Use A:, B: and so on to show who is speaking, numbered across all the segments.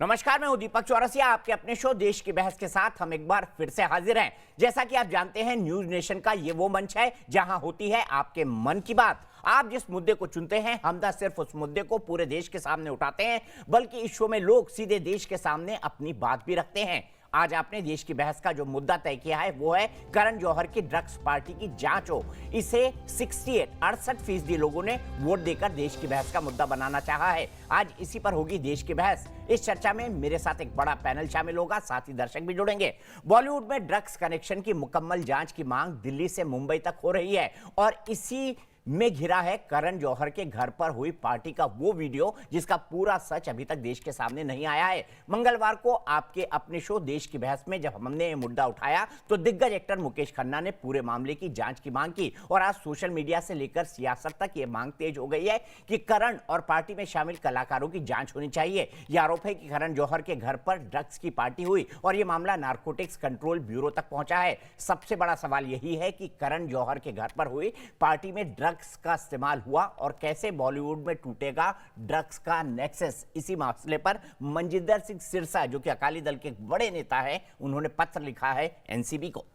A: नमस्कार, मैं हूं दीपक चौरसिया। आपके अपने शो देश की बहस के साथ हम एक बार फिर से हाजिर हैं। जैसा कि आप जानते हैं, न्यूज नेशन का ये वो मंच है जहां होती है आपके मन की बात। आप जिस मुद्दे को चुनते हैं, हम ना सिर्फ उस मुद्दे को पूरे देश के सामने उठाते हैं, बल्कि इस शो में लोग सीधे देश के सामने अपनी बात भी रखते हैं। आज आपने देश की बहस का जो मुद्दा तय किया है वो है करण जौहर की ड्रग्स पार्टी की जांच हो। इसे 68% लोगों ने वोट देकर देश की बहस का मुद्दा बनाना चाहा है। आज इसी पर होगी देश की बहस। इस चर्चा में मेरे साथ एक बड़ा पैनल शामिल होगा, साथ ही दर्शक भी जुड़ेंगे। बॉलीवुड में ड्रग्स कनेक्शन की मुकम्मल जांच की मांग दिल्ली से मुंबई तक हो रही है और इसी में घिरा है करण जौहर के घर पर हुई पार्टी का वो वीडियो जिसका पूरा सच अभी तक देश के सामने नहीं आया है। मंगलवार को आपके अपने शो देश की बहस में जब हमने ये मुद्दा उठाया तो दिग्गज एक्टर मुकेश खन्ना ने पूरे मामले की जांच की मांग की और आज सोशल मीडिया से लेकर सियासत तक ये मांग तेज हो गई है कि करण और पार्टी में शामिल कलाकारों की जांच होनी चाहिए। यह आरोप है कि करण जौहर के घर पर ड्रग्स की पार्टी हुई और यह मामला नारकोटिक्स कंट्रोल ब्यूरो तक पहुंचा है। सबसे बड़ा सवाल यही है कि करण जौहर के घर पर हुई पार्टी में ड्रग्स का इस्तेमाल हुआ और कैसे बॉलीवुड में टूटेगा ड्रग्स का नेक्सस। इसी मसले पर मनजिंदर सिंह सिरसा, जो कि अकाली दल के बड़े नेता हैं, उन्होंने पत्र लिखा है एनसीबी को।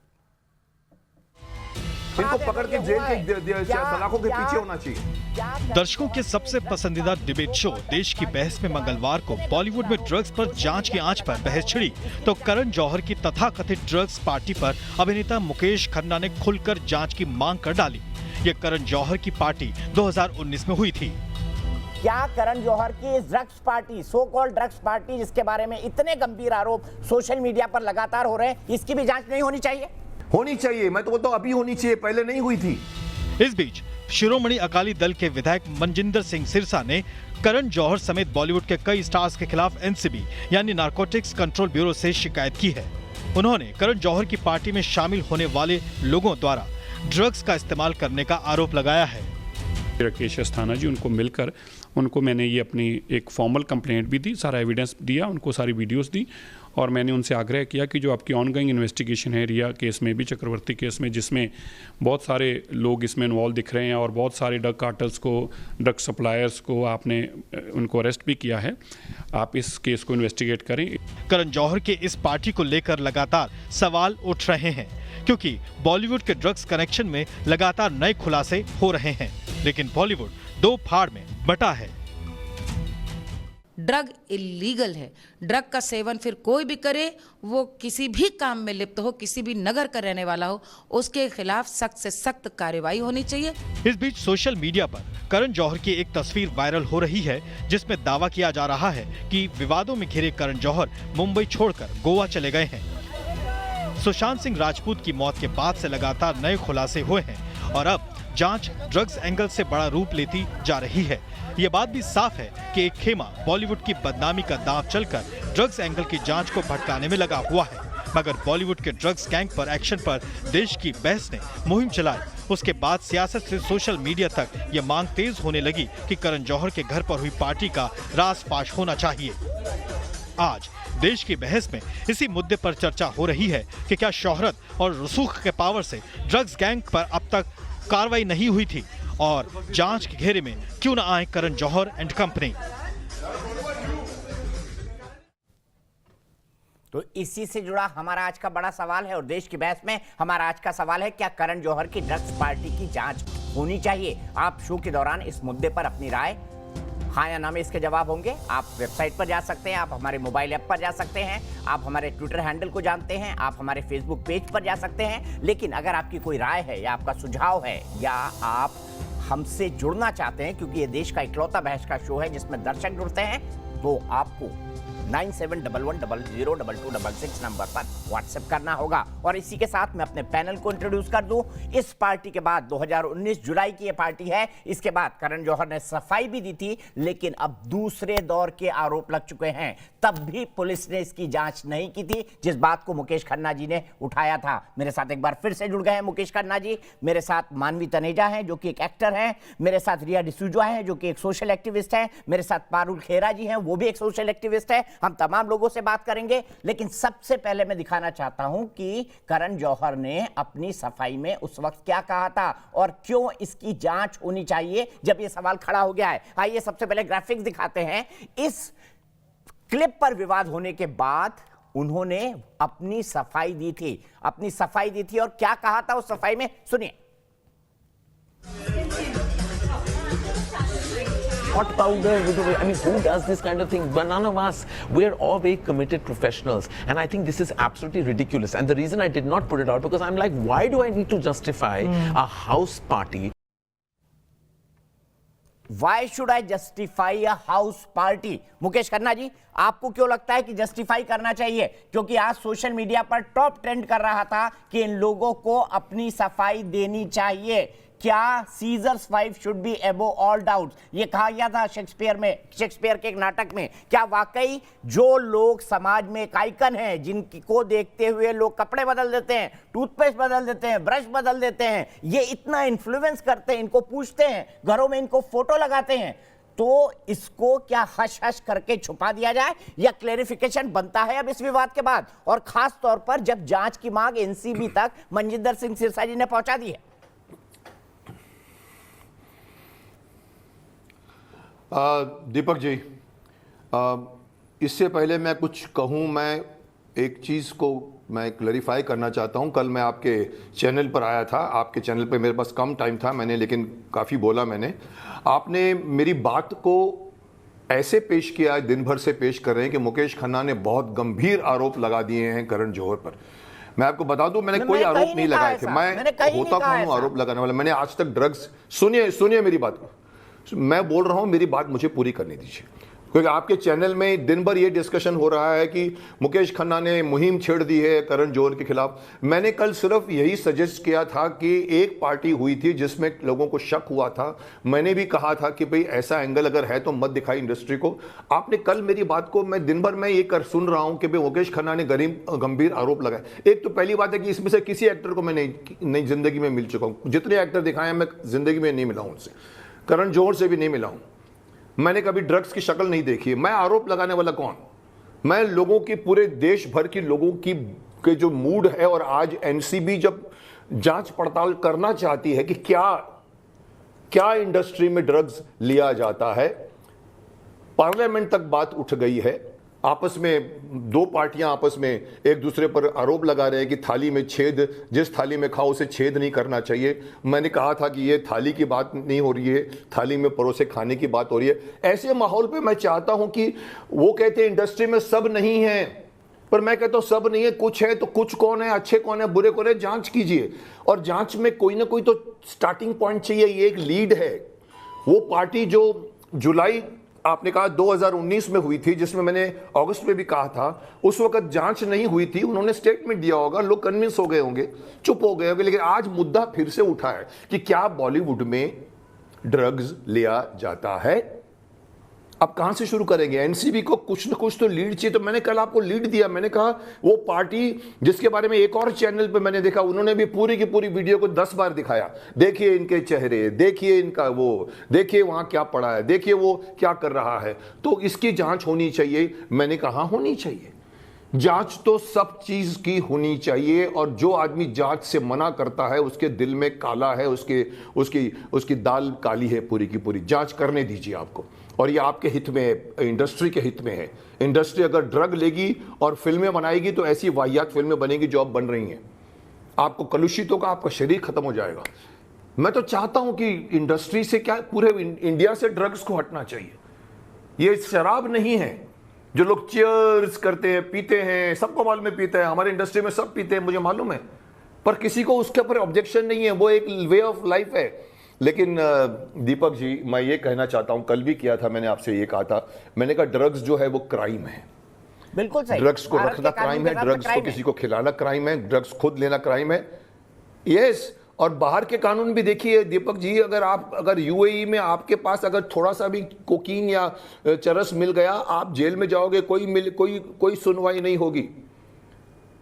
B: इनको पकड़ के जेल के सलाखों के पीछे होना चाहिए।
C: दर्शकों के सबसे पसंदीदा डिबेट शो देश की बहस में मंगलवार को बॉलीवुड में ड्रग्स पर जांच की आंच पर बहस छिड़ी तो करण जौहर की तथाकथित ड्रग्स पार्टी पर अभिनेता मुकेश खन्ना ने खुलकर जांच की मांग कर डाली। ये करण जौहर की पार्टी 2019 में हुई थी।
A: क्या करण जौहर की drugs party, so called drugs party, जिसके बारे में इतने गंभीर आरोप सोशल मीडिया पर लगातार हो रहे हैं, इसकी भी जांच नहीं होनी चाहिए?
B: होनी चाहिए। मैं तो बोलता हूं अभी होनी चाहिए, पहले नहीं हुई थी।
C: इस बीच शिरोमणि अकाली दल के विधायक मनजिंदर सिंह सिरसा ने करण जौहर समेत बॉलीवुड के कई स्टार्स के खिलाफ एनसीबी यानी नारकोटिक्स कंट्रोल ब्यूरो से शिकायत की है। उन्होंने करण जौहर की पार्टी में शामिल होने वाले लोगों द्वारा ड्रग्स का इस्तेमाल करने का आरोप लगाया है।
D: राकेश अस्थाना जी, उनको मिलकर उनको मैंने ये अपनी एक फॉर्मल कंप्लेंट भी दी, सारा एविडेंस दिया, उनको सारी वीडियोस दी और मैंने उनसे आग्रह किया कि जो आपकी ऑनगोइंग इन्वेस्टिगेशन है रिया केस में भी, चक्रवर्ती केस में, जिसमें बहुत सारे लोग इसमें इन्वॉल्व दिख रहे हैं और बहुत सारे ड्रग कार्टल्स को, ड्रग सप्लायर्स को आपने उनको अरेस्ट भी किया है, आप इस केस को इन्वेस्टिगेट करें।
C: करण जौहर के इस पार्टी को लेकर लगातार सवाल उठ रहे हैं क्योंकि बॉलीवुड के ड्रग्स कनेक्शन में लगातार नए खुलासे हो रहे हैं, लेकिन बॉलीवुड दो फाड़ में बटा है।
E: ड्रग इलीगल है। ड्रग का सेवन फिर कोई भी करे, वो किसी भी काम में लिप्त हो, किसी भी नगर का रहने वाला हो, उसके खिलाफ सख्त से सख्त कार्रवाई होनी चाहिए।
C: इस बीच सोशल मीडिया पर करण जौहर की एक तस्वीर वायरल हो रही है जिसमें दावा किया जा रहा है कि विवादों में घिरे करण जौहर मुंबई छोड़कर गोवा चले गए हैं। सुशांत सिंह राजपूत की मौत के बाद से लगातार नए खुलासे हुए हैं और अब जांच ड्रग्स एंगल से बड़ा रूप लेती जा रही है। ये बात भी साफ है कि एक खेमा बॉलीवुड की बदनामी का दांव चलकर ड्रग्स एंगल की जांच को भटकाने में लगा हुआ है। मगर बॉलीवुड के ड्रग्स गैंग पर एक्शन पर देश की बहस ने मुहिम चलाई। उसके बाद सियासत से सोशल मीडिया तक ये मांग तेज होने लगी कि करण जौहर के घर पर हुई पार्टी का रास-फाश होना चाहिए। आज देश की बहस में इसी मुद्दे पर चर्चा हो रही है कि क्या शोहरत और रसूख के पावर से ड्रग्स गैंग पर अब तक कार्रवाई नहीं हुई थी और जांच के घेरे में क्यों न आए करण जौहर एंड कंपनी।
A: तो इसी से जुड़ा हमारा आज का बड़ा सवाल है और देश की बहस में हमारा आज का सवाल है, क्या करण जौहर की ड्रग्स पार्टी की जांच होनी चाहिए? आप शो के दौरान इस मुद्दे पर अपनी राय हाँ या ना में इसके जवाब होंगे। आप वेबसाइट पर जा सकते हैं, आप हमारे मोबाइल ऐप पर जा सकते हैं, आप हमारे ट्विटर हैंडल को जानते हैं, आप हमारे फेसबुक पेज पर जा सकते हैं। लेकिन अगर आपकी कोई राय है या आपका सुझाव है या आप हमसे जुड़ना चाहते हैं, क्योंकि ये देश का इकलौता बहस का शो है जिसमें दर्शक जुड़ते हैं, तो आपको 9711002266 नंबर पर व्हाट्सएप करना होगा। और इसी के साथ मैं अपने पैनल को इंट्रोड्यूस कर दूं। इस पार्टी के बाद 2019 जुलाई की ये पार्टी है। इसके बाद करण जौहर ने सफाई भी दी थी, लेकिन अब दूसरे दौर के आरोप लग चुके हैं। तब भी पुलिस ने इसकी जांच नहीं की थी, जिस बात को मुकेश खन्ना जी ने उठाया था। मेरे साथ एक बार फिर से जुड़ गए हैं मुकेश खन्ना जी। मेरे साथ मानवी तनेजा हैं जो कि एक एक्टर हैं, मेरे साथ रिया डिसूजा हैं जो कि एक सोशल एक्टिविस्ट हैं, मेरे साथ पारुल खेरा जी हैं, वो भी एक सोशल एक्टिविस्ट है। हम तमाम लोगों से बात करेंगे, लेकिन सबसे पहले मैं दिखाना चाहता हूं कि करण जौहर ने अपनी सफाई में उस वक्त क्या कहा था और क्यों इसकी जांच होनी चाहिए जब यह सवाल खड़ा हो गया है। आइए सबसे पहले ग्राफिक्स दिखाते हैं। इस क्लिप पर विवाद होने के बाद उन्होंने अपनी सफाई दी थी और क्या कहा था उस सफाई में, सुनिए।
F: Hot powder, I mean, who does this kind of thing? But none of us, we're all very committed professionals. And I think this is absolutely ridiculous. And the reason I did not put it out, because I'm like, why do I need to justify a house party?
A: Why should I justify a house party? Mukesh Khanna जी, आपको क्यों लगता है कि justify करना चाहिए? क्योंकि आज social media पर टॉप ट्रेंड कर रहा था कि इन लोगों को अपनी सफाई देनी चाहिए। क्या seizures wife should be above all doubts, ये कहा गया था शेक्सपियर के एक नाटक में। क्या वाकई जो लोग समाज में एक आइकन हैं, जिनको देखते हुए लोग कपड़े बदल देते हैं, टूथपेस्ट बदल देते हैं, ब्रश बदल देते हैं, ये इतना इन्फ्लुएंस करते हैं, इनको पूछते हैं, घरों में इनको फोटो लगाते हैं, तो इसको क्या हश हश करके छुपा दिया जाए या क्लेरिफिकेशन बनता है अब इस विवाद के बाद, और खास तौर पर जब जांच की मांग एनसीबी तक मनजिंदर सिंह सिरसा जी ने पहुंचा दी है?
B: दीपक जी, इससे पहले मैं कुछ कहूँ, मैं एक चीज़ को मैं क्लैरिफाई करना चाहता हूँ। कल मैं आपके चैनल पर आया था, आपके चैनल पर मेरे पास कम टाइम था, मैंने लेकिन काफ़ी बोला मैंने। आपने मेरी बात को ऐसे पेश किया, दिन भर से पेश कर रहे हैं कि मुकेश खन्ना ने बहुत गंभीर आरोप लगा दिए हैं करण जौहर पर। मैं आपको बता दूं, मैंने कोई आरोप नहीं लगाए थे। मैं होता कौन हूं आरोप लगाने वाला? मैंने आज तक ड्रग्स, सुनिए मेरी बात को, मैं बोल रहा हूं, मेरी बात मुझे पूरी करने दीजिए। क्योंकि आपके चैनल में दिन भर ये डिस्कशन हो रहा है कि मुकेश खन्ना ने मुहिम छेड़ दी है करण जौहर के खिलाफ। मैंने कल सिर्फ यही सजेस्ट किया था कि एक पार्टी हुई थी जिसमें लोगों को शक हुआ था। मैंने भी कहा था कि भाई ऐसा एंगल अगर है तो मत दिखाई इंडस्ट्री को। आपने कल मेरी बात को, मैं दिन भर में ये कर सुन रहा हूं कि भाई मुकेश खन्ना ने गंभीर आरोप लगाए। एक तो पहली बात है कि इसमें से किसी एक्टर को मैं नहीं जिंदगी में मिल चुका हूं। जितने एक्टर दिखाए मैं जिंदगी में नहीं मिला हूं उनसे, करण जौहर से भी नहीं मिला हूं। मैंने कभी ड्रग्स की शक्ल नहीं देखी। मैं आरोप लगाने वाला कौन? मैं लोगों की, पूरे देश भर की लोगों की के जो मूड है, और आज एनसीबी जब जांच पड़ताल करना चाहती है कि क्या इंडस्ट्री में ड्रग्स लिया जाता है, पार्लियामेंट तक बात उठ गई है। आपस में दो पार्टियां आपस में एक दूसरे पर आरोप लगा रहे हैं कि थाली में छेद, जिस थाली में खाओ उसे छेद नहीं करना चाहिए। मैंने कहा था कि ये थाली की बात नहीं हो रही है, थाली में परोसे खाने की बात हो रही है। ऐसे माहौल पे मैं चाहता हूं कि, वो कहते हैं इंडस्ट्री में सब नहीं है, पर मैं कहता हूं सब नहीं है, कुछ है, तो कुछ कौन है, अच्छे कौन है, बुरे कौन है, जांच कीजिए। और जांच में कोई ना कोई तो स्टार्टिंग पॉइंट चाहिए। ये एक लीड है। वो पार्टी जो जुलाई, आपने कहा 2019 में हुई थी, जिसमें मैंने अगस्त में भी कहा था, उस वक्त जांच नहीं हुई थी। उन्होंने स्टेटमेंट दिया होगा, लोग कन्विंस हो गए होंगे, चुप हो गए होंगे। लेकिन आज मुद्दा फिर से उठा है कि क्या बॉलीवुड में ड्रग्स लिया जाता है। अब कहां से शुरू करेंगे? एनसीबी को कुछ न कुछ तो लीड चाहिए। तो मैंने कल आपको लीड दिया। मैंने कहा वो पार्टी जिसके बारे में एक और चैनल पे मैंने देखा, उन्होंने भी पूरी की पूरी वीडियो को 10 बार दिखाया। देखिए इनके चेहरे, देखिए इनका वो, देखिए वहां क्या पड़ा है, देखिए वो क्या कर रहा है। तो इसकी जांच होनी चाहिए। मैंने कहा होनी चाहिए जांच, तो सब चीज की होनी चाहिए। और जो आदमी जांच से मना करता है उसके दिल में काला है, उसकी दाल काली है पूरी की पूरी। जांच करने दीजिए आपको। और ये आपके हित में है, इंडस्ट्री के हित में है। इंडस्ट्री अगर ड्रग लेगी और फिल्में बनाएगी तो ऐसी वाहियात फिल्में बनेगी जो अब बन रही हैं। आपको कलुषित होगा, आपका शरीर खत्म हो जाएगा। मैं तो चाहता हूं कि इंडस्ट्री से, क्या पूरे इंडिया से ड्रग्स को हटना चाहिए। ये शराब नहीं है जो लोग चीयर्स करते हैं, पीते हैं, सबको मालूम है पीते हैं, हमारे इंडस्ट्री में सब पीते हैं, मुझे मालूम है, पर किसी को उसके ऊपर ऑब्जेक्शन नहीं है। वो एक वे ऑफ लाइफ है। लेकिन दीपक जी, मैं ये कहना चाहता हूं, कल भी किया था मैंने, आपसे ये कहा था, मैंने कहा ड्रग्स जो है वो क्राइम है।
A: बिल्कुल सही।
B: ड्रग्स को रखना क्राइम है, ड्रग्स को किसी को खिलाना क्राइम है, ड्रग्स खुद लेना क्राइम है। यस। और बाहर के कानून भी देखिए दीपक जी, अगर यूएई में आपके पास अगर थोड़ा सा भी कोकीन या चरस मिल गया, आप जेल में जाओगे, कोई सुनवाई नहीं होगी।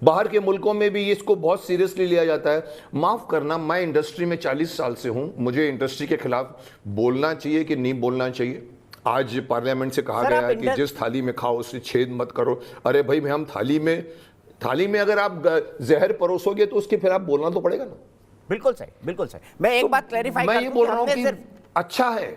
B: बाहर के मुल्कों में भी इसको बहुत सीरियसली लिया जाता है। माफ करना, मैं इंडस्ट्री में 40 साल से हूं, मुझे इंडस्ट्री के खिलाफ बोलना चाहिए कि नहीं बोलना चाहिए? आज पार्लियामेंट से कहा गया है कि जिस थाली में खाओ उससे छेद मत करो। अरे भाई, हम थाली में अगर आप जहर परोसोगे तो उसके फिर आप बोलना तो पड़ेगा ना।
A: बिल्कुल सही, बिल्कुल सही। मैं एक बात क्लैरिफाई
B: मैं ये बोल रहा हूं कि अच्छा है,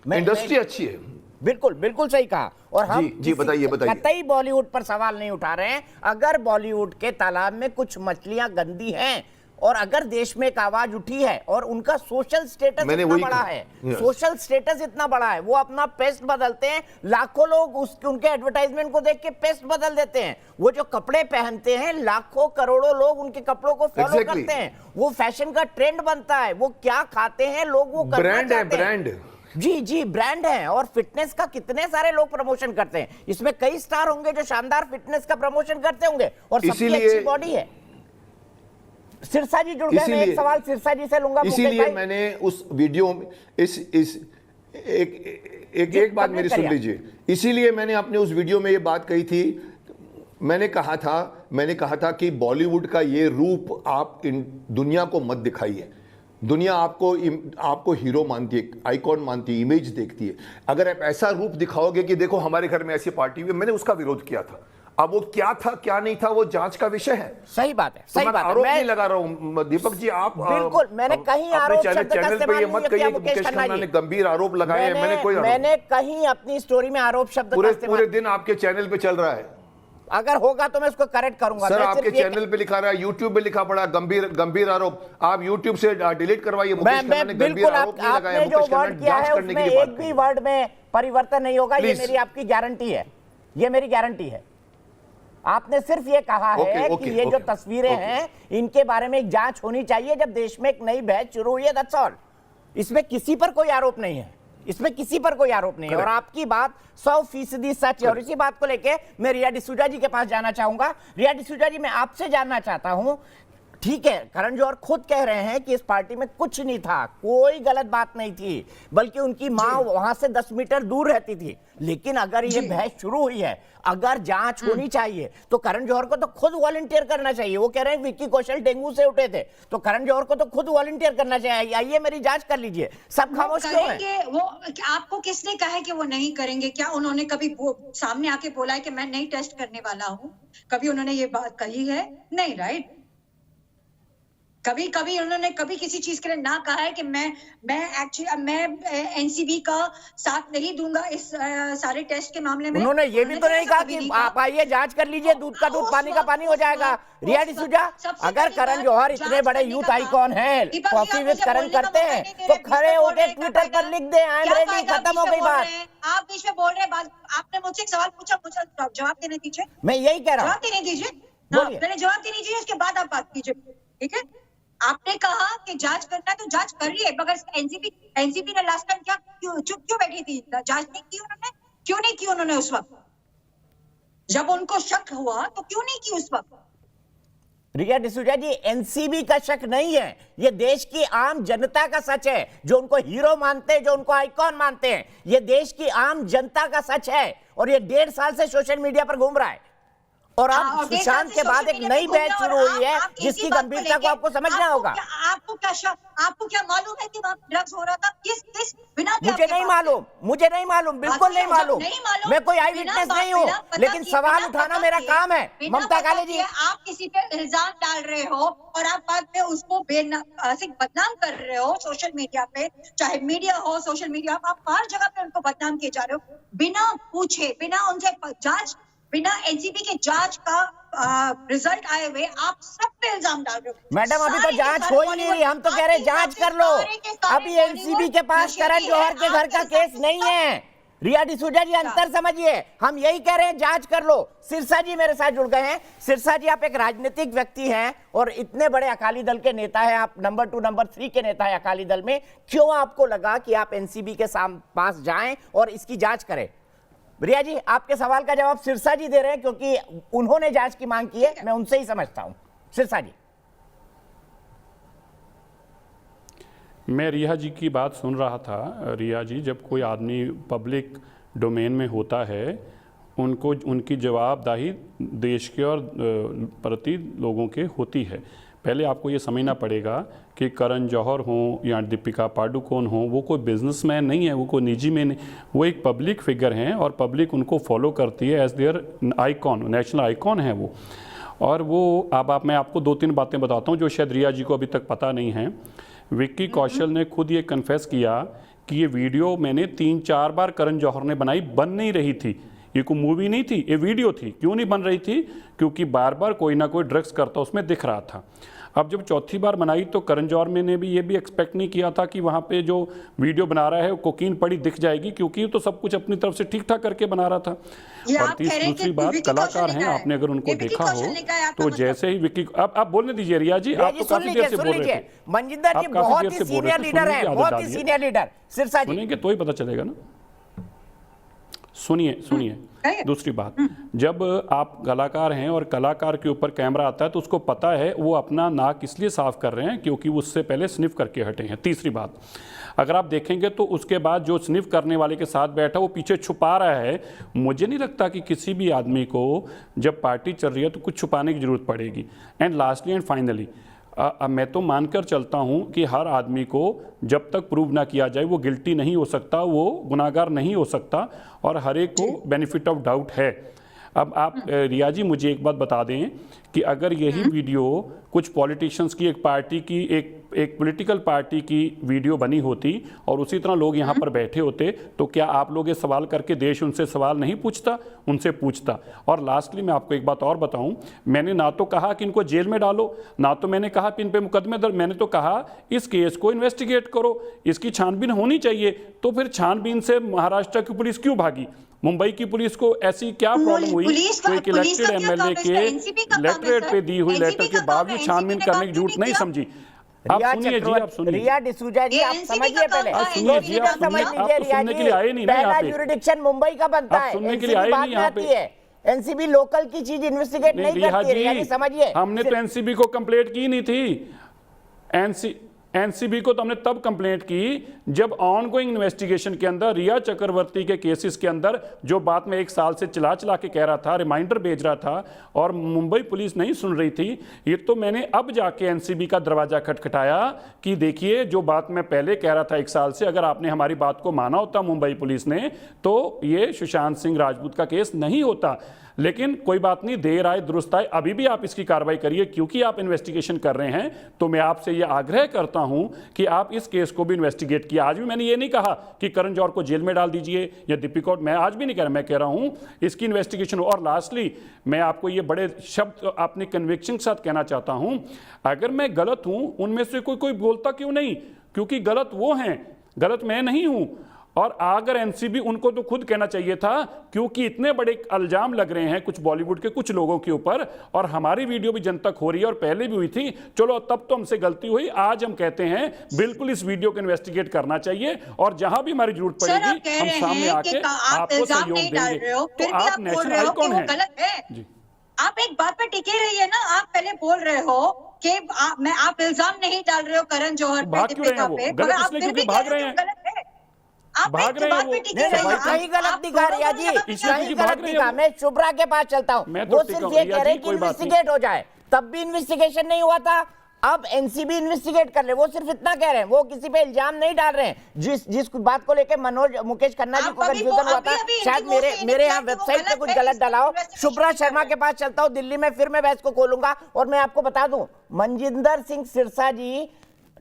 B: इंडस्ट्री अच्छी है।
A: बिल्कुल बिल्कुल सही कहा। और हम
B: जी, बताइए, बताइए।
A: कतई बॉलीवुड पर सवाल नहीं उठा रहे हैं। अगर बॉलीवुड के तालाब में कुछ मछलियां गंदी हैं और अगर देश में एक आवाज उठी है और उनका सोशल स्टेटस इतना बड़ा है, सोशल स्टेटस इतना बड़ा है, वो अपना पेस्ट बदलते हैं, लाखों लोग उनके एडवर्टाइजमेंट को देख के पेस्ट बदल देते हैं। वो जो कपड़े पहनते हैं, लाखों करोड़ों लोग उनके कपड़ों को फॉलो करते हैं, वो फैशन का ट्रेंड बनता है। वो क्या खाते हैं लोग, वो
B: ब्रांड है, ब्रांड।
A: जी ब्रांड है। और फिटनेस का कितने सारे लोग प्रमोशन करते हैं। इसमें कई स्टार होंगे जो शानदार फिटनेस का प्रमोशन करते होंगे और सबकी अच्छी बॉडी है। सिरसा जी जुड़ गए, मैं एक सवाल सिरसा जी से लूंगा।
B: इसीलिए मैंने उस वीडियो में एक बात मेरी सुन लीजिए। इसीलिए मैंने अपने उस वीडियो में ये बात कही थी। मैंने कहा था कि बॉलीवुड का ये रूप आप दुनिया को मत दिखाइए। दुनिया आपको हीरो मानती है, आइकॉन मानती है, इमेज देखती है। अगर आप ऐसा रूप दिखाओगे कि देखो हमारे घर में ऐसी पार्टी हुई, मैंने उसका विरोध किया था। अब वो क्या था क्या नहीं था वो जांच का विषय है।
A: सही बात है, सही बात है।
B: आरोप नहीं लगा रहा हूं दीपक जी। आप
A: बिल्कुल, मैंने कहीं आरोप शब्द का
B: चैनल पे ये मत कहिए मुकेश खन्ना ने गंभीर आरोप लगाए हैं।
A: मैंने कहीं अपनी स्टोरी में आरोप शब्द
B: पूरे दिन आपके चैनल पे चल रहा है।
A: अगर होगा तो मैं उसको करेक्ट करूंगा।
B: सर आपके चैनल पे लिखा रहा है, यूट्यूब पे लिखा पड़ा गंभीर आरोप। आप यूट्यूब से डिलीट करवाइए। मुकेश खन्ना ने गंभीर आरोप नहीं लगाया।
A: जो वर्ड किया है उसमें एक भी वर्ड में परिवर्तन नहीं होगा। ये मेरी आपकी गारंटी है, ये मेरी गारंटी है। आपने सिर्फ ये कहा है कि ये जो तस्वीरें हैं इनके बारे में एक जांच होनी चाहिए जब देश में एक नई बहस शुरू हुई है। That's all. इसमें किसी पर कोई आरोप नहीं है, इसमें किसी पर कोई आरोप नहीं है। और आपकी बात 100% सच है। और इसी बात को लेके मैं रिया डिसूजा जी के पास जाना चाहूंगा। रिया डिसूजा जी, मैं आपसे जानना चाहता हूं, ठीक है, करण जौहर खुद कह रहे हैं कि इस पार्टी में कुछ नहीं था, कोई गलत बात नहीं थी, बल्कि उनकी मां वहां से 10 मीटर दूर रहती थी। लेकिन अगर ये बहस शुरू हुई है, अगर जांच होनी चाहिए तो करण जौहर को तो खुद वॉलंटियर करना चाहिए। वो कह रहे हैं विक्की कौशल डेंगू से उठे थे, तो करण जौहर को तो खुद वॉलंटियर करना चाहिए। आइए मेरी जांच कर लीजिए। सब खामोश क्यों हैं?
G: वो आपको किसने कहा है कि वो नहीं करेंगे? क्या उन्होंने कभी सामने आके बोला है कि मैं नहीं टेस्ट करने वाला हूँ? कभी उन्होंने ये बात कही है? नहीं, राइट। कभी उन्होंने कभी किसी चीज के लिए ना कहा है कि मैं एनसीबी का साथ नहीं दूंगा इस सारे टेस्ट के मामले में।
A: उन्होंने ये भी तो नहीं कहा कि आप आइए जांच कर लीजिए, दूध का दूध पानी का पानी हो जाएगा। रिया डिसूजा, अगर करण जौहर इतने बड़े यूथ आइकॉन हैं, कॉफी विद करण करते हैं, तो खड़े होकर ट्विटर पर लिख दें आई एम रेडी, खत्म हो गई बात।
G: आप बीच में बोल रहे हैं। आपने मुझसे एक सवाल पूछा, मुझे जवाब देने दीजिए।
A: मैं यही कह रहा हूँ,
G: जवाब देने दीजिए। मैंने जवाब देने दीजिए, उसके बाद आप बात कीजिए, ठीक है? आपने कहा कि जांच करना है तो जांच कर रही है, मगर एनसीबी ने लास्ट टाइम क्यों बैठी थी? जांच नहीं की उन्होंने? क्यों नहीं की उन्होंने उस वक्त जब उनको शक हुआ? तो क्यों नहीं की उस वक्त?
A: रिया डिसूजा जी, एनसीबी का शक नहीं है, ये देश की आम जनता का सच है, जो उनको हीरो मानते हैं, जो उनको आइकॉन मानते हैं। ये देश की आम जनता का सच है और ये 1.5 साल से सोशल मीडिया पर घूम रहा है। और अब सुशांत के बाद एक नई बहस शुरू हुई है जिसकी गंभीरता को आपको समझना होगा।
G: आपको क्या मालूम है कि वहाँ ड्रग्स हो रहा था? किस बिना पे?
A: मुझे नहीं मालूम, बिल्कुल नहीं मालूम। मैं कोई आई विटनेस नहीं हूँ, लेकिन सवाल उठाना मेरा काम है। ममता काले जी,
G: आप किसी पे इल्जाम डाल रहे हो और आप बाद में उसको बदनाम कर रहे हो सोशल मीडिया पे, चाहे मीडिया हो, सोशल मीडिया, आप हर जगह पे उनको बदनाम किए जा रहे हो बिना पूछे, बिना उनसे जांच, बिना एनसीबी के जांच का रिजल्ट आए हुए आप सब पे इल्जाम डाल रहे हो।
A: मैडम, अभी तो जांच हो ही नहीं रही। हम तो कह रहे हैं जांच कर लो। अभी एनसीबी के पास करण जौहर के घर का केस नहीं है। रिया डिसूजा जी, अंतर समझिए। हम यही कह रहे हैं, जांच कर लो। सिरसा जी मेरे साथ जुड़ गए हैं। सिरसा जी, आप एक राजनीतिक व्यक्ति हैं और इतने बड़े अकाली दल के नेता हैं, आप नंबर 2 नंबर 3 के नेता है अकाली दल में। क्यों आपको लगा कि आप एनसीबी के पास जाएं और इसकी जांच करें? रिया जी, आपके सवाल का जवाब सिरसा जी दे रहे हैं क्योंकि उन्होंने जांच की मांग की है। मैं उनसे ही समझता हूं। सिरसा जी,
D: मैं रिया जी की बात सुन रहा था। रिया जी, जब कोई आदमी पब्लिक डोमेन में होता है, उनको उनकी जवाबदेही देश के और प्रति लोगों के होती है। पहले आपको ये समझना पड़ेगा कि करण जौहर हों या दीपिका पादुकोण हों, वो कोई बिजनेसमैन नहीं है, वो कोई निजी में नहीं, वो एक पब्लिक फिगर हैं और पब्लिक उनको फॉलो करती है as their icon, national icon है वो। और वो मैं आपको 2-3 बातें बताता हूँ जो शायद रिया जी को अभी तक पता नहीं है। विक्की कौशल ने खुद ये कन्फेस किया कि ये वीडियो मैंने 3-4 बार करण जौहर ने बनाई, बन नहीं रही थी। ये कोई मूवी नहीं थी, ये वीडियो थी। क्यों नहीं बन रही थी? क्योंकि बार बार कोई ना कोई ड्रग्स करता उसमें दिख रहा था। अब जब चौथी बार बनाई तो करण जौहर ने भी ये भी एक्सपेक्ट नहीं किया था कि वहाँ पे जो वीडियो बना रहा है वो कोकीन पड़ी दिख जाएगी, क्योंकि तो सब कुछ अपनी तरफ से ठीक ठाक करके बना रहा था। और दूसरी बात, कलाकार हैं, आपने अगर उनको देखा हो तो जैसे ही विक्की, अब आप बोलने दीजिए रिया जी, आप तो काफी देर से बोल रहे थे।
A: मनजिंदर जी बहुत ही सीनियर लीडर है, बहुत ही सीनियर लीडर। सिरसा जी
D: सुनेंगे तो ही पता चलेगा ना। सुनिए दूसरी बात, जब आप कलाकार हैं और कलाकार के ऊपर कैमरा आता है तो उसको पता है वो अपना नाक इसलिए साफ कर रहे हैं क्योंकि उससे पहले स्निफ करके हटे हैं। तीसरी बात, अगर आप देखेंगे तो उसके बाद जो स्निफ करने वाले के साथ बैठा वो पीछे छुपा रहा है। मुझे नहीं लगता कि किसी भी आदमी को जब पार्टी चल रही है तो कुछ छुपाने की जरूरत पड़ेगी। एंड लास्टली एंड फाइनली, मैं तो मानकर चलता हूं कि हर आदमी को जब तक प्रूव ना किया जाए वो गिल्टी नहीं हो सकता, वो गुनाहगार नहीं हो सकता, और हर एक को बेनिफिट ऑफ डाउट है। अब आप रिया जी मुझे एक बात बता दें कि अगर यही वीडियो कुछ पॉलिटिशियंस की एक पार्टी की एक पॉलिटिकल पार्टी की वीडियो बनी होती और उसी तरह लोग यहाँ पर बैठे होते तो क्या आप लोग ये सवाल करके देश उनसे सवाल नहीं पूछता? उनसे पूछता। और लास्टली मैं आपको एक बात और बताऊं, मैंने ना तो कहा कि इनको जेल में डालो, ना तो मैंने कहा कि इन पे मुकदमे दर्ज, मैंने तो कहा इस केस को इन्वेस्टिगेट करो, इसकी छानबीन होनी चाहिए। तो फिर छानबीन से महाराष्ट्र की पुलिस क्यों भागी? मुंबई की पुलिस को ऐसी क्या प्रॉब्लम हुई? कोई इलेक्टेड एमएलए के लेटरेट पे दी हुई लेटर के बावजूद छानबीन करने की जरूरत नहीं समझी? आप सुनिए जी, आप सुनिए।
A: रिया डिसूजा जी, आप समझिए पहले।
D: सुनिए जी, आप सुनिए, आप तो सुनने के लिए आए नहीं ना यहाँ पे।
A: जुरिडिक्शन मुंबई का बनता है,
D: सुनने के लिए आए नहीं यहाँ पे।
A: एनसीबी लोकल की चीज इन्वेस्टिगेट नहीं करती है, समझिए।
D: हमने तो एनसीबी को कंप्लेंट की नहीं थी। एनसीबी को तो हमने तब कंप्लेंट की जब ऑनगोइंग इन्वेस्टिगेशन के अंदर रिया चक्रवर्ती के केसेस के अंदर जो बात मैं 1 साल से चला के कह रहा था, रिमाइंडर भेज रहा था और मुंबई पुलिस नहीं सुन रही थी। ये तो मैंने अब जाके एनसीबी का दरवाजा खटखटाया कि देखिए जो बात मैं पहले कह रहा था 1 साल से, अगर आपने हमारी बात को माना होता मुंबई पुलिस ने तो ये सुशांत सिंह राजपूत का केस नहीं होता। लेकिन कोई बात नहीं, देर आए दुरुस्त आए, अभी भी आप इसकी कार्रवाई करिए क्योंकि आप इन्वेस्टिगेशन कर रहे हैं। तो मैं आपसे ये आग्रह करता हूं कि आप इस केस को भी इन्वेस्टिगेट किया। आज भी मैंने ये नहीं कहा कि करण जौहर को जेल में डाल दीजिए या दीपिका, मैं आज भी नहीं कह रहा, मैं कह रहा हूं इसकी इन्वेस्टिगेशन हो। और लास्टली मैं आपको ये बड़े शब्द अपने कन्विक्शन के साथ कहना चाहता हूं, अगर मैं गलत हूं उनमें से कोई बोलता क्यों नहीं? क्योंकि गलत वो हैं, गलत मैं नहीं हूं। और अगर एनसीबी, उनको तो खुद कहना चाहिए था क्योंकि इतने बड़े इल्जाम लग रहे हैं कुछ बॉलीवुड के कुछ लोगों के ऊपर और हमारी वीडियो भी जनता तक हो रही है और पहले भी हुई थी। चलो तब तो हमसे गलती हुई, आज हम कहते हैं बिल्कुल इस वीडियो को इन्वेस्टिगेट करना चाहिए और जहां भी हमारी जरूरत पड़ेगी हम सामने आके आपको सहयोग देंगे। तो आप नेशनल आइकॉन हैं जी।
G: आप एक बात पे टिके रहिए ना। आप पहले बोल रहे हो कि आप इल्जाम नहीं डाल रहे हो करण जौहर पे, दीपिका पे,
D: गलत इसलिए क्योंकि भाग रहे हैं, भाग रहे हैं वो।
A: कहीं गलत दिखा रिया जी, कहीं गलत दिखा। मैं शुभ्रा के पास चलता हूँ, वो सिर्फ ये कह रहे हैं कि इन्वेस्टिगेट हो जाए, तब भी इन्वेस्टिगेशन नहीं हुआ था। अब एनसीबी इन्वेस्टिगेट कर ले, वो सिर्फ इतना कह रहे हैं, वो किसी पे इल्जाम नहीं डाल रहे हैं। जिस बात को लेके मुकेश खन्ना जी को कंफ्यूजन हुआ था, शायद मेरे यहाँ वेबसाइट पे कुछ गलत डाला हो। शुभ्रा शर्मा के पास चलता हूँ दिल्ली में, फिर मैं बहस को खोलूंगा। और मैं आपको बता दूं, मनजिंदर सिंह सिरसा जी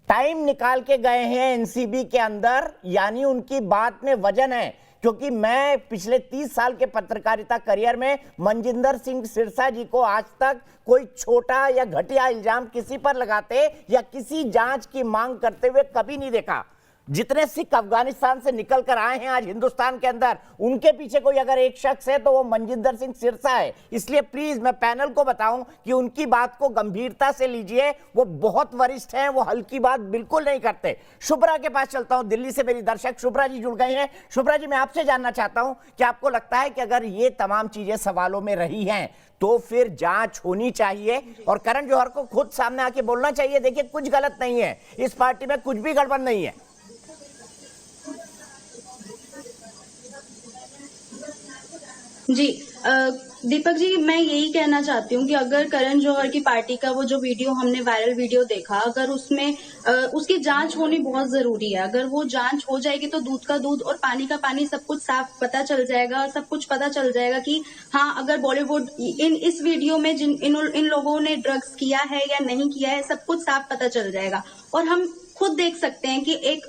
A: टाइम निकाल के गए हैं एनसीबी के अंदर, यानी उनकी बात में वजन है। क्योंकि मैं पिछले 30 साल के पत्रकारिता करियर में मनजिंदर सिंह सिरसा जी को आज तक कोई छोटा या घटिया इल्जाम किसी पर लगाते या किसी जांच की मांग करते हुए कभी नहीं देखा। जितने सिख अफगानिस्तान से निकल कर आए हैं आज हिंदुस्तान के अंदर, उनके पीछे कोई अगर एक शख्स है तो वो मनजिंदर सिंह सिरसा है। इसलिए प्लीज मैं पैनल को बताऊं कि उनकी बात को गंभीरता से लीजिए, वो बहुत वरिष्ठ हैं, वो हल्की बात बिल्कुल नहीं करते। शुभ्रा के पास चलता हूं, दिल्ली से मेरी दर्शक शुभ्रा जी जुड़ गई हैं। शुभ्रा जी, मैं आपसे जानना चाहता हूं कि आपको लगता है कि अगर ये तमाम चीजें सवालों में रही हैं तो फिर जांच होनी चाहिए और करण जौहर को खुद सामने आके बोलना चाहिए, देखिए कुछ गलत नहीं है, इस पार्टी में कुछ भी गड़बड़ नहीं है।
H: जी दीपक जी, मैं यही कहना चाहती हूँ कि अगर करण जौहर की पार्टी का वो जो वीडियो हमने वायरल वीडियो देखा, अगर उसमें उसकी जांच होनी बहुत जरूरी है। अगर वो जांच हो जाएगी तो दूध का दूध और पानी का पानी सब कुछ साफ पता चल जाएगा, सब कुछ पता चल जाएगा कि हाँ, अगर बॉलीवुड इस वीडियो में इन लोगों ने ड्रग्स किया है या नहीं किया है, सब कुछ साफ पता चल जाएगा। और हम खुद देख सकते हैं कि एक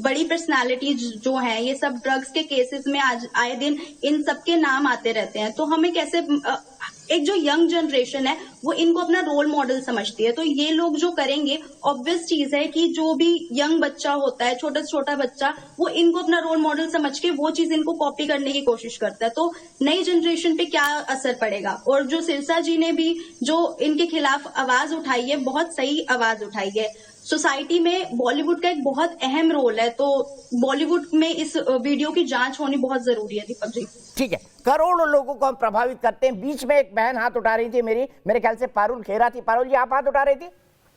H: बड़ी पर्सनालिटी जो है, ये सब ड्रग्स के केसेस में आज आए दिन इन सबके नाम आते रहते हैं। तो हमें कैसे एक जो यंग जनरेशन है वो इनको अपना रोल मॉडल समझती है, तो ये लोग जो करेंगे, ऑब्वियस चीज है कि जो भी यंग बच्चा होता है, छोटा से छोटा बच्चा, वो इनको अपना रोल मॉडल समझ के वो चीज इनको कॉपी करने की कोशिश करता है। तो नई जनरेशन पे क्या असर पड़ेगा? और जो सिरसा जी ने भी जो इनके खिलाफ आवाज उठाई है, बहुत सही आवाज उठाई है। सोसाइटी में बॉलीवुड का एक बहुत अहम रोल है, तो बॉलीवुड में इस वीडियो की जांच होनी बहुत जरूरी है। दीपक जी,
A: ठीक है, करोड़ों लोगों को हम प्रभावित करते हैं। बीच में एक बहन हाथ उठा रही थी, मेरे ख्याल से पारुल खेरा थी। पारुल जी, आप हाथ उठा रही थी?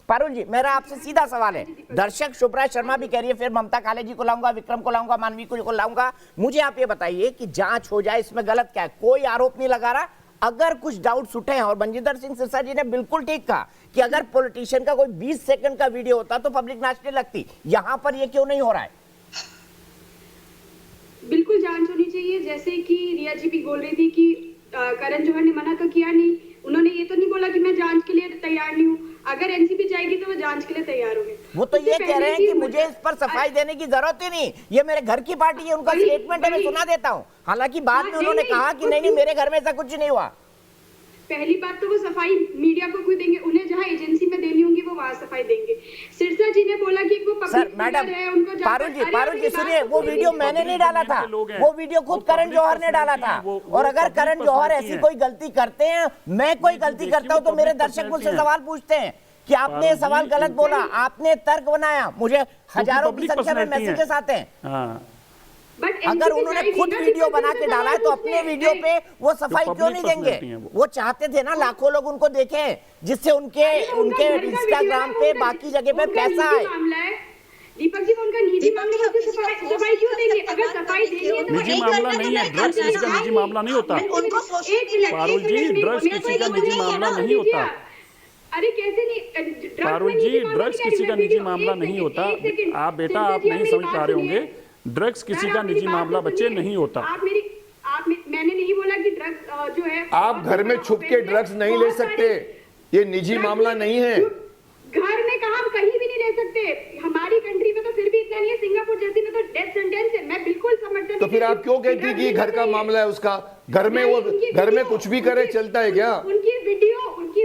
A: पारुल जी, मेरा आपसे सीधा सवाल है। दर्शक शुभ्रा शर्मा भी कह रही है, फिर ममता काले जी को लाऊंगा, विक्रम को लाऊंगा, मानवी को लाऊंगा। मुझे आप ये बताइए कि जांच हो जाए, इसमें गलत क्या है? कोई आरोप नहीं लगा रहा। अगर कुछ डाउट्स उठे हैं, और मनजिंदर सिंह सिरसा जी ने बिल्कुल ठीक कहा कि अगर पॉलिटिशियन का कोई 20 सेकंड का वीडियो होता तो पब्लिक नाचने लगती, यहां पर ये क्यों नहीं हो रहा है?
I: बिल्कुल जांच होनी चाहिए। जैसे कि रिया जी भी बोल रही थी कि करण जौहर ने मना तो किया नहीं, उन्होंने ये तो नहीं बोला कि मैं जांच के लिए तैयार नहीं हूँ। अगर एनसीबी जाएगी तो वो जांच के लिए तैयार होंगे।
A: वो तो ये कह रहे हैं कि मुझे इस पर सफाई देने की जरूरत ही नहीं, ये मेरे घर की पार्टी है, उनका स्टेटमेंट है, मैं सुना देता हूँ। हालांकि बाद में उन्होंने कहा कि नहीं, मेरे घर में ऐसा कुछ नहीं हुआ।
I: पहली बात तो वो सफाई मीडिया को क्यों देंगे? उन्हें जहां एजेंसी में देनी होंगी वो वहां सफाई देंगे। सिरसा जी ने बोला कि वो पब्लिक फिगर है, उनको
A: पारुल जी सुनिए, वो वीडियो मैंने नहीं डाला था, वो वीडियो खुद करण जौहर ने डाला था। और अगर करण जौहर ऐसी कोई गलती करते हैं, मैं कोई गलती करता हूं, तो मेरे दर्शक मुझसे सवाल पूछते हैं कि आपने सवाल गलत बोला, आपने तर्क बनाया। मुझे हजारों की संख्या में मैसेजेस आते हैं। अगर उन्होंने खुद वीडियो बना के डाला है तो अपने वीडियो पे वो सफाई क्यों नहीं देंगे? वो चाहते थे ना लाखों लोग उनको देखें, जिससे उनके इंस्टाग्राम पे, बाकी जगह पे पैसा आए।
I: दीपक जी, उनका निजी मामला है, सफाई क्यों देंगे? अगर सफाई देंगे तो
D: निजी मामला नहीं है, ड्रग्स किसी का निजी मामला नहीं होता। पारुल जी, ड्रग्स किसी का निजी मामला नहीं होता।
I: अरे कैसे नहीं?
D: पारुल जी, ड्रग्स किसी का निजी मामला नहीं होता। आप बेटा, आप नहीं समझ पा रहे होंगे, ड्रग्स किसी का निजी मामला बच्चे नहीं होता।
I: मैंने नहीं बोला कि ड्रग्स जो है,
B: आप घर में छुप के ड्रग्स नहीं ले सकते, ये निजी मामला नहीं है।
I: घर में कहा, हम कहीं भी नहीं ले सकते। हमारी कंट्री में तो फिर भी इतना नहीं है, सिंगापुर जैसी में तो डेथ सेंटेंस है। मैं बिल्कुल समर्थन।
B: तो फिर आप क्यों कहती कि घर का मामला है उसका? घर में वो घर में कुछ भी करे चलता है क्या?
I: उनकी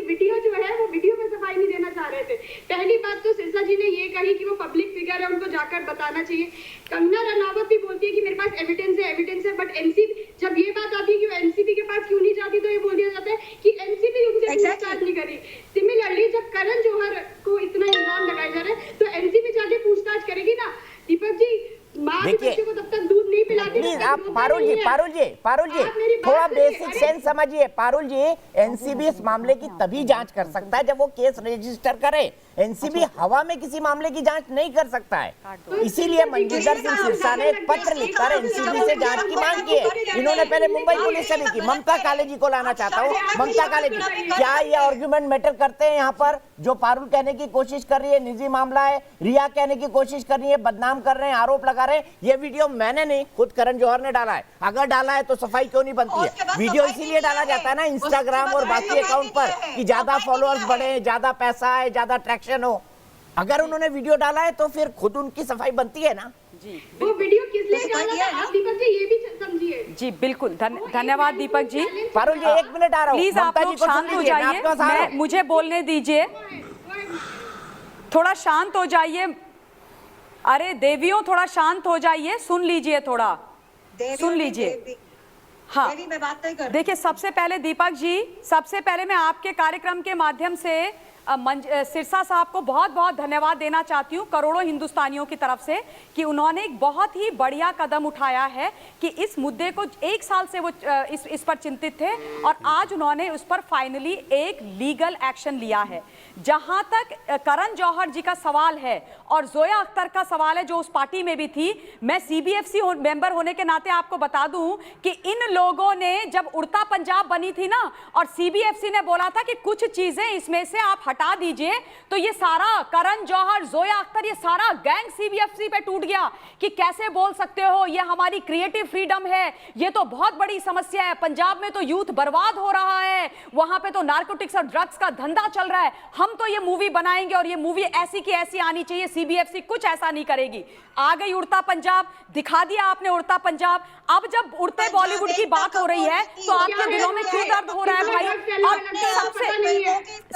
I: वीडियो जो है, वो वीडियो में सफाई नहीं देना चाह रहे थे। पहली बात तो सिरसा जी ने ये कही कि वो पब्लिक फिगर है, उनको जाकर बताना चाहिए। कंगना रनावत भी बोलती है कि मेरे पास एविडेंस है, बट एनसीबी, जब ये बात आती है कि वो एनसीबी के पास क्यों नहीं जाती, तो ये बोल दिया जाता है कि एनसीबी उनसे पूछताछ नहीं करी। सिमिलरली, जब करण जौहर को इतना इल्जाम लगाया जा रहा है तो एनसीबी जाके पूछताछ करेगी ना। दीपक जी,
A: देखिए,
I: को तब तक दूध नहीं पिलाती।
A: प्लीज आप पारुल जी थोड़ा बेसिक सेंस समझिए। पारुल जी, एनसीबी इस मामले की तभी जांच कर सकता है जब वो केस रजिस्टर करे। एनसीबी हवा में किसी मामले की जांच नहीं कर सकता है। इसीलिए मनजिंदर सिंह सिरसा ने एक पत्र लिखकर एनसीबी से जांच की मांग की है। इन्होंने पहले मुंबई पुलिस से भी की। ममता काले जी को लाना चाहता हूँ। ममता काले जी, क्या ये आर्गुमेंट मैटर करते हैं? यहाँ पर जो पारुल कहने की कोशिश कर रही है निजी मामला है, रिया कहने की कोशिश कर रही है, बदनाम कर रहे हैं, आरोप लगा रहे हैं, ये वीडियो मैंने नहीं, खुद करण जौहर ने डाला है। अगर डाला है तो सफाई क्यों नहीं बनती है? वीडियो इसीलिए डाला जाता है ना इंस्टाग्राम और बाकी अकाउंट पर कि ज्यादा फॉलोअर्स बढ़े, ज्यादा पैसा आए, ज्यादा ट्रैक्शन हो। अगर उन्होंने वीडियो डाला है तो फिर खुद उनकी सफाई बनती है ना।
I: वो वीडियो किस लिए डाला था, आप दीपक जी ये भी समझिए।
J: जी बिल्कुल, धन्यवाद दीपक जी।
A: पारुल जी, 1 मिनट आ रहा हूं।
J: प्लीज आप लोग शांत हो जाइए, मुझे बोलने दीजिए, थोड़ा शांत हो जाइए। अरे देवियों, थोड़ा शांत हो जाइए, सुन लीजिए, थोड़ा सुन लीजिए। हाँ, देखिए, सबसे पहले दीपक जी, सबसे पहले मैं आपके कार्यक्रम के माध्यम से सिरसा साहब को बहुत बहुत धन्यवाद देना चाहती हूँ करोड़ों हिंदुस्तानियों की तरफ से कि उन्होंने एक बहुत ही बढ़िया कदम उठाया है कि इस मुद्दे को 1 साल से वो इस पर चिंतित थे और आज उन्होंने उस पर फाइनली एक लीगल एक्शन लिया है। जहां तक करण जौहर जी का सवाल है और जोया अख्तर का सवाल है जो उस पार्टी में भी थी, मैं सीबीएफसी मेंबर होने के नाते आपको बता दूं कि इन लोगों ने जब उड़ता पंजाब बनी थी ना और सीबीएफसी ने बोला था कि कुछ चीजें इसमें से आप हटा दीजिए तो ये सारा करण जौहर, जोया अख्तर, ये सारा गैंग सीबीएफसी पे टूट गया कि कैसे बोल सकते हो, ये हमारी क्रिएटिव फ्रीडम है, ये तो बहुत बड़ी समस्या है, पंजाब में तो यूथ बर्बाद हो रहा है, वहां पे तो नारकोटिक्स और ड्रग्स का धंधा चल रहा है, हम तो ये मूवी बनाएंगे और ये मूवी ऐसी की ऐसी आनी चाहिए, सीबीएफसी कुछ ऐसा नहीं करेगी। आ गई उड़ता पंजाब, दिखा दिया आपने उड़ता पंजाब। अब जब उड़ते बॉलीवुड की बात हो रही है तो आपके दिलों में क्यों दर्द हो रहा है भाई? और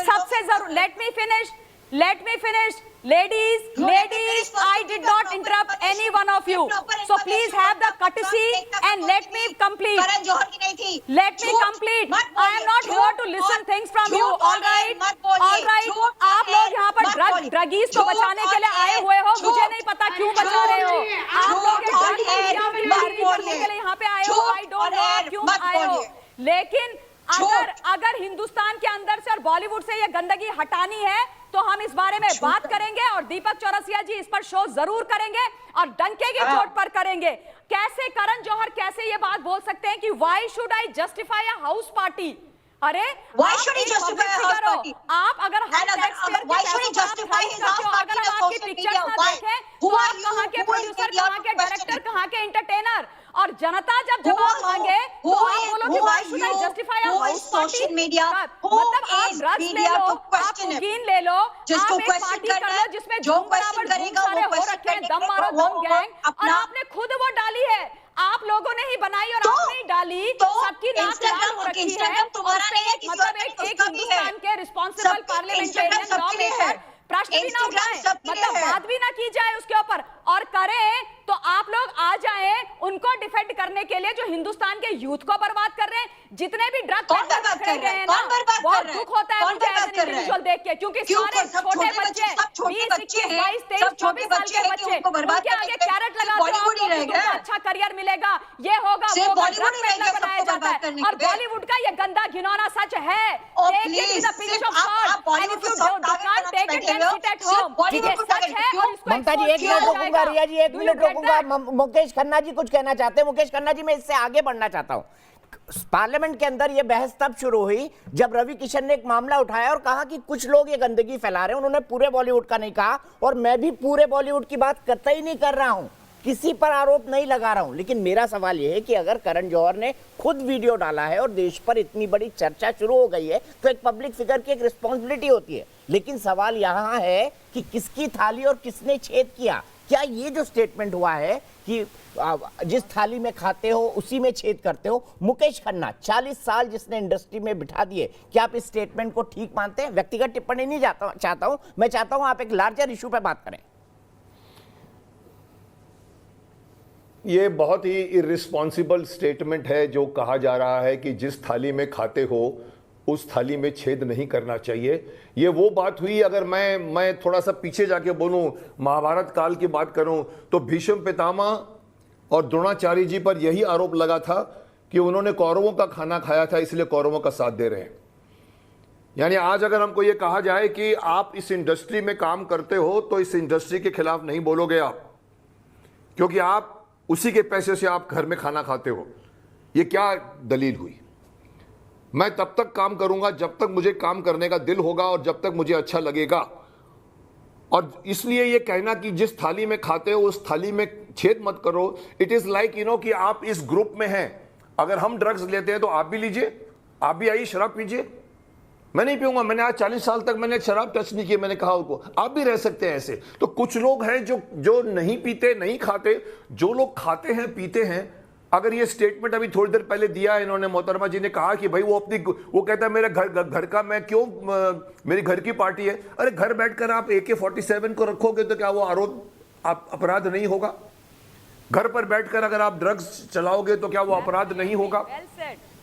J: सबसे जरूर, let me finish ladies, I did not interrupt any one of you, so please have the courtesy and let me complete. Let me complete. I am not here to listen things from you. All right. आप लोग यहाँ पर druggies को बचाने के लिए आए हुए हो, मुझे नहीं पता क्यों बचा रहे हो। आप लोग करने के लिए यहाँ पे आए हो, I don't know क्यों आए हो, लेकिन अगर हिंदुस्तान के अंदर से और बॉलीवुड से ये गंदगी हटानी है तो हम इस बारे में बात करेंगे और दीपक चौरसिया जी इस पर शो जरूर करेंगे और डंके की चोट पर करेंगे। कैसे करण जौहर कैसे ये बात बोल सकते हैं कि why should I justify a house party? अरे
G: why should he justify a house party?
J: आप अगर
G: why should he justify his house party on social media? Why?
J: Who are you? कहां के प्रोड्यूसर, कहां के डायरेक्टर, कहां के एंटरटेनर? और जनता जब जवाब मांगे तो आप बोलो कि why should I justify a house party? मतलब आप ड्रग्स ले लो, आप कोकीन ले लो, आप एक पार्टी कर लो जिसमें जो बराबर सारे हो रखे हैं, दम मारो दम गैंग, और आपने खुद वो डाली है, आप लोगों ने ही बनाई और आपने ही डाली, सबकी नाक लाल हो रखी है। मतलब एक हिंदुस्तान के रिस्पॉन्सिबल पार्लियामेंटेरियन लॉ मेकर प्रश्न भी ना उठाएं, मतलब बात भी ना की जाए उसके ऊपर, और करें तो आप लोग आ जाएं उनको डिफेंड करने के लिए जो हिंदुस्तान के यूथ को बर्बाद कर रहे हैं। जितने भी ड्रग पकड़े गए हैं ना, बहुत दुख होता है मुझे ऐसे इंडिविजुअल देख के, क्योंकि सारे छोटे बच्चे 20, 21, 22, 23, 24 साल के बच्चे, उनके आगे कैरेट लगाते हो, अच्छा करियर मिलेगा, ये होगा वो होगा, ड्रग पेडलर बनाया जाता है। और बॉलीवुड का ये गंदा घिनौना सच है। Take it with a pinch of salt and if you can't take it then sit at home. ये सच है और इसको
A: ममता जी 1 मिनट रोकूंगा, रिया जी 1 मिनट रोकूंगा। मुकेश खन्ना जी कुछ कहना चाहते हैं। मुकेश खन्ना जी, मैं इससे आगे बढ़ना चाहता हूं। पार्लियामेंट के अंदर यह बहस तब शुरू हुई जब रवि किशन ने एक मामला उठाया और कहा कि कुछ लोग ये गंदगी फैला रहे हैं। उन्होंने पूरे बॉलीवुड का नहीं कहा और मैं भी पूरे बॉलीवुड की बात करता ही नहीं कर रहा हूं, किसी पर आरोप नहीं लगा रहा हूं। लेकिन मेरा सवाल यह है कि अगर करण जौहर ने खुद वीडियो डाला है और देश पर इतनी बड़ी चर्चा शुरू हो गई है तो एक पब्लिक फिगर की एक रिस्पॉन्सिबिलिटी होती है। लेकिन सवाल यहां है कि किसकी थाली और किसने छेद किया। क्या ये जो स्टेटमेंट हुआ है कि जिस थाली में खाते हो उसी में छेद करते हो, मुकेश खन्ना 40 साल जिसने इंडस्ट्री में बिठा दिए, क्या आप इस स्टेटमेंट को ठीक मानते हैं? व्यक्तिगत टिप्पणी नहीं चाहता हूं, मैं चाहता हूं आप एक लार्जर इशू पे बात करें।
B: ये बहुत ही इर्रिस्पॉन्सिबल स्टेटमेंट है जो कहा जा रहा है कि जिस थाली में खाते हो उस थाली में छेद नहीं करना चाहिए। ये वो बात हुई, अगर मैं थोड़ा सा पीछे जाके बोलूं, महाभारत काल की बात करूं तो भीष्म पितामह और द्रोणाचार्य जी पर यही आरोप लगा था कि उन्होंने कौरवों का खाना खाया था इसलिए कौरवों का साथ दे रहे हैं। यानी आज अगर हमको ये कहा जाए कि आप इस इंडस्ट्री में काम करते हो तो इस इंडस्ट्री के खिलाफ नहीं बोलोगे आप, क्योंकि आप उसी के पैसे से आप घर में खाना खाते हो, ये क्या दलील हुई? मैं तब तक काम करूंगा जब तक मुझे काम करने का दिल होगा और जब तक मुझे अच्छा लगेगा। और इसलिए ये कहना कि जिस थाली में खाते हो उस थाली में छेद मत करो, इट इज लाइक कि आप इस ग्रुप में हैं, अगर हम ड्रग्स लेते हैं तो आप भी लीजिए, आप भी आइए शराब पीजिए। मैं नहीं पीऊंगा, मैंने आज 40 साल तक मैंने शराब टच नहीं की, मैंने कहा उनको आप भी रह सकते हैं ऐसे। तो कुछ लोग हैं जो नहीं पीते नहीं खाते, जो लोग खाते हैं पीते हैं। अगर ये स्टेटमेंट अभी थोड़ी देर पहले दिया इन्होंने, मोहतरमा जी ने कहा कि भाई वो कहता है मेरे घर का, मैं क्यों, मेरी घर की पार्टी है। अरे घर बैठकर आप AK-47 को रखोगे तो क्या वो आरोप अपराध नहीं होगा? घर पर बैठकर अगर आप ड्रग्स चलाओगे तो क्या वो अपराध नहीं होगा?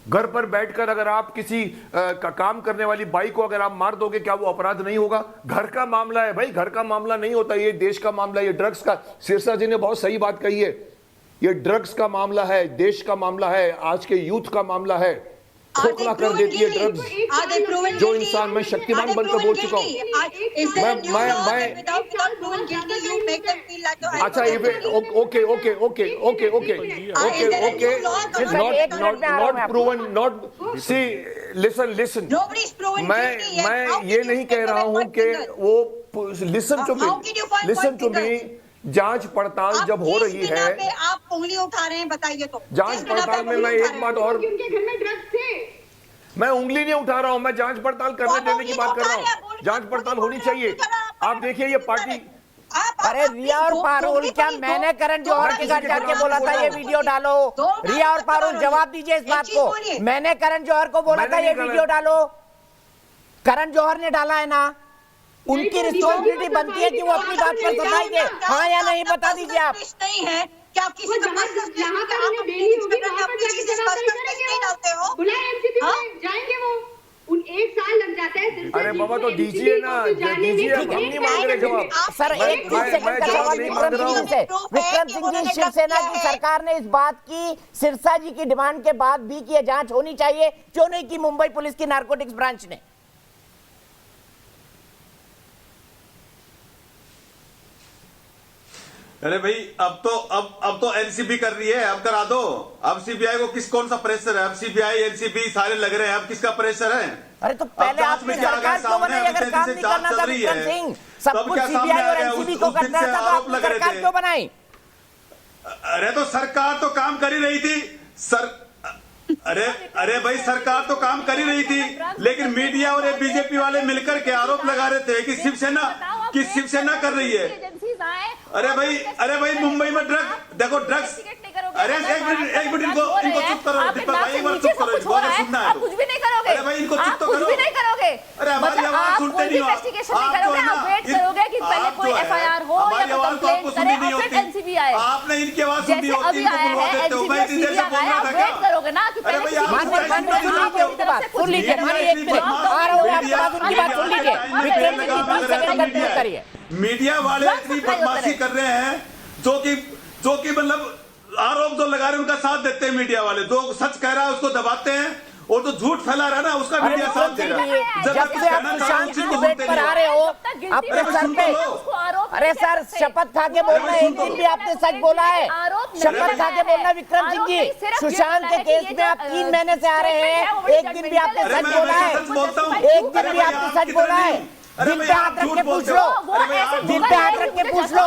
B: घर पर बैठकर अगर आप किसी का काम करने वाली बाई को अगर आप मार दोगे क्या वो अपराध नहीं होगा? घर का मामला है भाई, घर का मामला नहीं होता, ये देश का मामला है, ये ड्रग्स का। सिरसा जी ने बहुत सही बात कही है, ये ड्रग्स का मामला है, देश का मामला है, आज के यूथ का मामला है। खोखला कर देती है ड्रग्स जो इंसान, मैं शक्तिमान बनकर बोल चुका हूँ। अच्छा okay not proven, not see listen मैं ये नहीं कह रहा हूं कि वो लिसन टू मी जांच पड़ताल जब हो रही है,
G: आप उंगली उठा रहे हैं, बताइए तो।
B: जांच पड़ताल में मैं एक बात और,
I: उनके घर में ड्रग्स थे।
B: मैं उंगली नहीं उठा रहा हूं, मैं जांच पड़ताल करने देने की बात कर रहा हूं। जांच पड़ताल होनी चाहिए। आप देखिए ये पार्टी,
A: अरे रिया और पारुल, क्या मैंने करण जौहर के घर जाके बोला था ये वीडियो डालो? रिया और पारुल जवाब दीजिए इस बात को। मैंने करण जौहर को बोला था ये वीडियो डालो, करण जौहर ने डाला है ना? उनकी रिस्पॉन्सिबिलिटी बनती है कि वो अपनी बात पर सफाई दे, हाँ या नहीं बता दीजिए आप।
G: नहीं है क्या किसी को
I: जाएंगे वो उन 1 साल लग जाता है।
B: अरे बाबा तो दीजिए ना, दीजिए, हम नहीं मांग रहे जवाब।
A: सर एक सेकंड का सवाल विक्रम सिंह जी से। विक्रम सिंह जी, शिवसेना की सरकार ने इस बात की सिरसा जी की डिमांड के बाद भी कि जांच होनी चाहिए, क्यों नहीं की मुंबई पुलिस की नारकोटिक्स ब्रांच ने?
K: अरे भाई अब तो एनसीबी कर रही है, अब करा दो। अब सीबीआई को कौन सा प्रेशर है? अब सीबीआई एनसीबी सारे लग रहे हैं, अब किसका प्रेशर है?
A: अरे तो पहले आपने सरकार क्यों बनाई? अगर काम नहीं करना था विक्रम सिंह, सब कुछ सीबीआई और एनसीबी को करना था तो आपने सरकार क्यों बनाई?
K: अरे तो सरकार तो काम कर ही रही थी अरे भाई सरकार तो काम कर ही रही थी, लेकिन मीडिया और ये बीजेपी वाले मिलकर के आरोप लगा रहे थे कि शिवसेना कर रही है। अरे भाई मुंबई में ड्रग्स अरे एक मिनट इनको चुप करो, दीपक भाई एक बार चुप करो, इनको सुनना है।
J: कुछ भी नहीं करोगे।
K: अरे भाई इनको चुप तो करो।
J: कुछ भी नहीं करोगे।
K: अरे हमारी आवाज सुनते नहीं हो आप,
J: आप वेट करोगे कि पहले कोई एफआईआर हो या कंप्लेंट करे और फिर एनसीबी आए।
K: आपने इनकी आवाज सुनी होती,
J: अभी आया है एनसीबी और सीबीआई आया, आप वेट करोगे ना कि पहले
A: सुन लीजिए, मानिए एक मिनट आ रहा हूं, आपके बाद उनकी बात सुन लीजिए। विक्रम सिंह जी 30 सेकंड कंक्लूड करिए।
K: मीडिया वाले इतनी बदमाशी कर रहे हैं जो कि मतलब आरोप जो लगा रहे हैं उनका साथ देते हैं मीडिया वाले, जो सच कह रहा है उसको दबाते हैं और जो झूठ फैला रहा है ना उसका मीडिया साथ दे रहा है।
A: जब से आप सुशांत की डिबेट पर आ रहे हो अपने सर पे, अरे सर शपथ खा के बोलना, एक दिन भी आपने सच बोला है? शपथ खा के बोलना विक्रम सिंह जी, सुशांत के केस में आप 3 महीने से आ रहे हैं, एक दिन भी आपने सच बोला है? एक दिन भी आपने सच बोला है? दिल पे हाथ रख के पूछ लो, दिल पे हाथ रख के पूछ लो।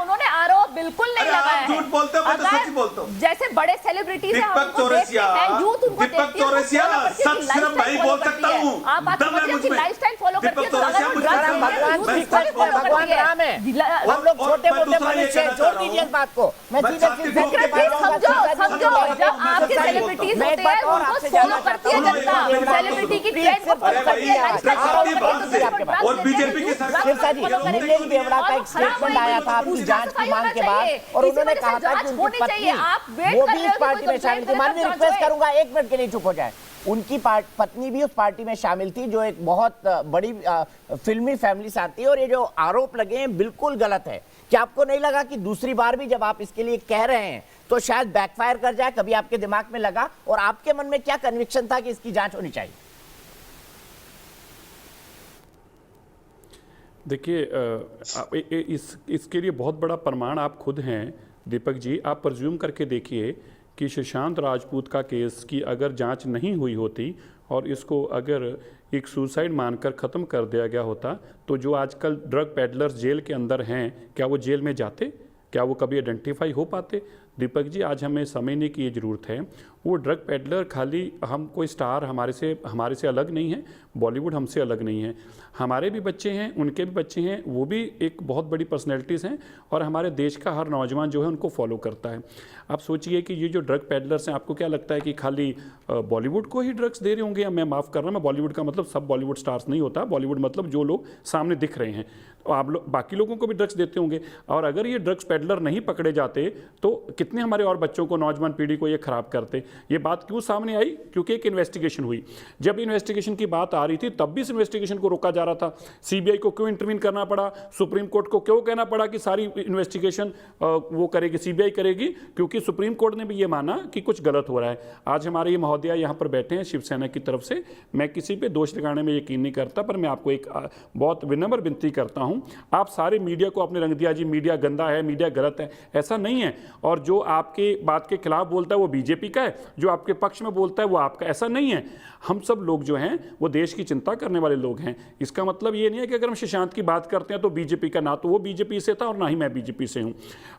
J: उन्होंने आरोप बिल्कुल नहीं लगाया है।
K: झूठ बोलते हो, मैं तो सच बोलता हूं।
J: जैसे बड़े सेलिब्रिटीज हैं,
K: दीपक चौरसिया सच सिर्फ मैं ही बोल सकता हूं। दम है मुझ में।
J: लाइफस्टाइल फॉलो करती है तो
A: भगवान राम है, हम लोग छोटे मोटे मनुष्य हैं, छोड़ दीजिए इस बात को। मैं सीधे
J: समझो, जब आपके सेलिब्रिटीज होते हैं उनको फॉलो करती है जनता, सेलिब्रिटी की ट्रेंड को फॉलो करती है, लाइफस्टाइल
K: और बीजेपी की
A: सरकार नीलेश बेवड़ा का एक स्टेटमेंट आया था आपकी जांच की मांग के बाद, और उन्होंने कहा था कि उनकी पत्नी वो भी इस पार्टी में शामिल थी। मैं रिक्वेस्ट करूंगा 1 मिनट के लिए चुप हो जाए। उनकी पत्नी भी उस पार्टी में शामिल थी जो एक बहुत बड़ी फिल्मी फैमिली से आती है, और ये जो आरोप लगे हैं बिल्कुल गलत है। क्या आपको नहीं लगा कि दूसरी बार भी जब आप इसके लिए कह रहे हैं तो शायद बैकफायर कर जाए? कभी आपके दिमाग में लगा, और आपके मन में क्या कन्विक्शन था कि इसकी जांच होनी चाहिए?
D: देखिए इसके लिए बहुत बड़ा प्रमाण आप खुद हैं दीपक जी। आप प्रज्यूम करके देखिए कि सुशांत राजपूत का केस की अगर जांच नहीं हुई होती और इसको अगर एक सुसाइड मानकर ख़त्म कर दिया गया होता, तो जो आजकल ड्रग पेडलर्स जेल के अंदर हैं, क्या वो जेल में जाते? क्या वो कभी आइडेंटिफाई हो पाते? दीपक जी, आज हमें समझने की ये ज़रूरत है, वो ड्रग पेडलर खाली हम कोई स्टार हमारे से अलग नहीं है, बॉलीवुड हमसे अलग नहीं है। हमारे भी बच्चे हैं, उनके भी बच्चे हैं, वो भी एक बहुत बड़ी पर्सनैलिटीज़ हैं, और हमारे देश का हर नौजवान जो है उनको फॉलो करता है। आप सोचिए कि ये जो ड्रग पेडलर्स हैं, आपको क्या लगता है कि खाली बॉलीवुड को ही ड्रग्स दे रहे होंगे? मैं माफ़ कर रहा हूँ, मैं बॉलीवुड का मतलब सब बॉलीवुड स्टार्स नहीं होता। बॉलीवुड मतलब जो लोग सामने दिख रहे हैं, तो आप लोग बाकी लोगों को भी ड्रग्स देते होंगे। और अगर ये ड्रग्स पेडलर नहीं पकड़े जाते तो कितने हमारे और बच्चों को, नौजवान पीढ़ी को ये खराब करते। ये बात क्यों सामने आई? क्योंकि एक इन्वेस्टिगेशन हुई। जब इन्वेस्टिगेशन की बात आ रही थी तब भी इस इन्वेस्टिगेशन को रोका जा रहा था। सीबीआई को क्यों इंटरवीन करना पड़ा? सुप्रीम कोर्ट को क्यों कहना पड़ा कि सारी इन्वेस्टिगेशन वो करेगी, सीबीआई करेगी? क्योंकि सुप्रीम कोर्ट ने भी ये माना कि कुछ गलत हो रहा है। आज हमारे ये महोदया यहाँ पर बैठे हैं शिवसेना की तरफ से, मैं किसी पे दोष लगाने में यकीन नहीं करता, पर मैं आपको एक बहुत विनम्र विनती करता हूँ, आप सारे मीडिया को आपने रंग दिया जी मीडिया गंदा है, मीडिया गलत है, ऐसा नहीं है। और जो आपके बात के खिलाफ बोलता है वो बीजेपी का है, जो आपके पक्ष में बोलता है वो आपका। ऐसा नहीं है। हम सब लोग जो हैं वो देश की चिंता करने वाले लोग हैं। इसका मतलब ये नहीं है कि अगर हम सुशांत की बात करते हैं तो बीजेपी का, ना तो वो बीजेपी से था और ना ही मैं बीजेपी से हूँ।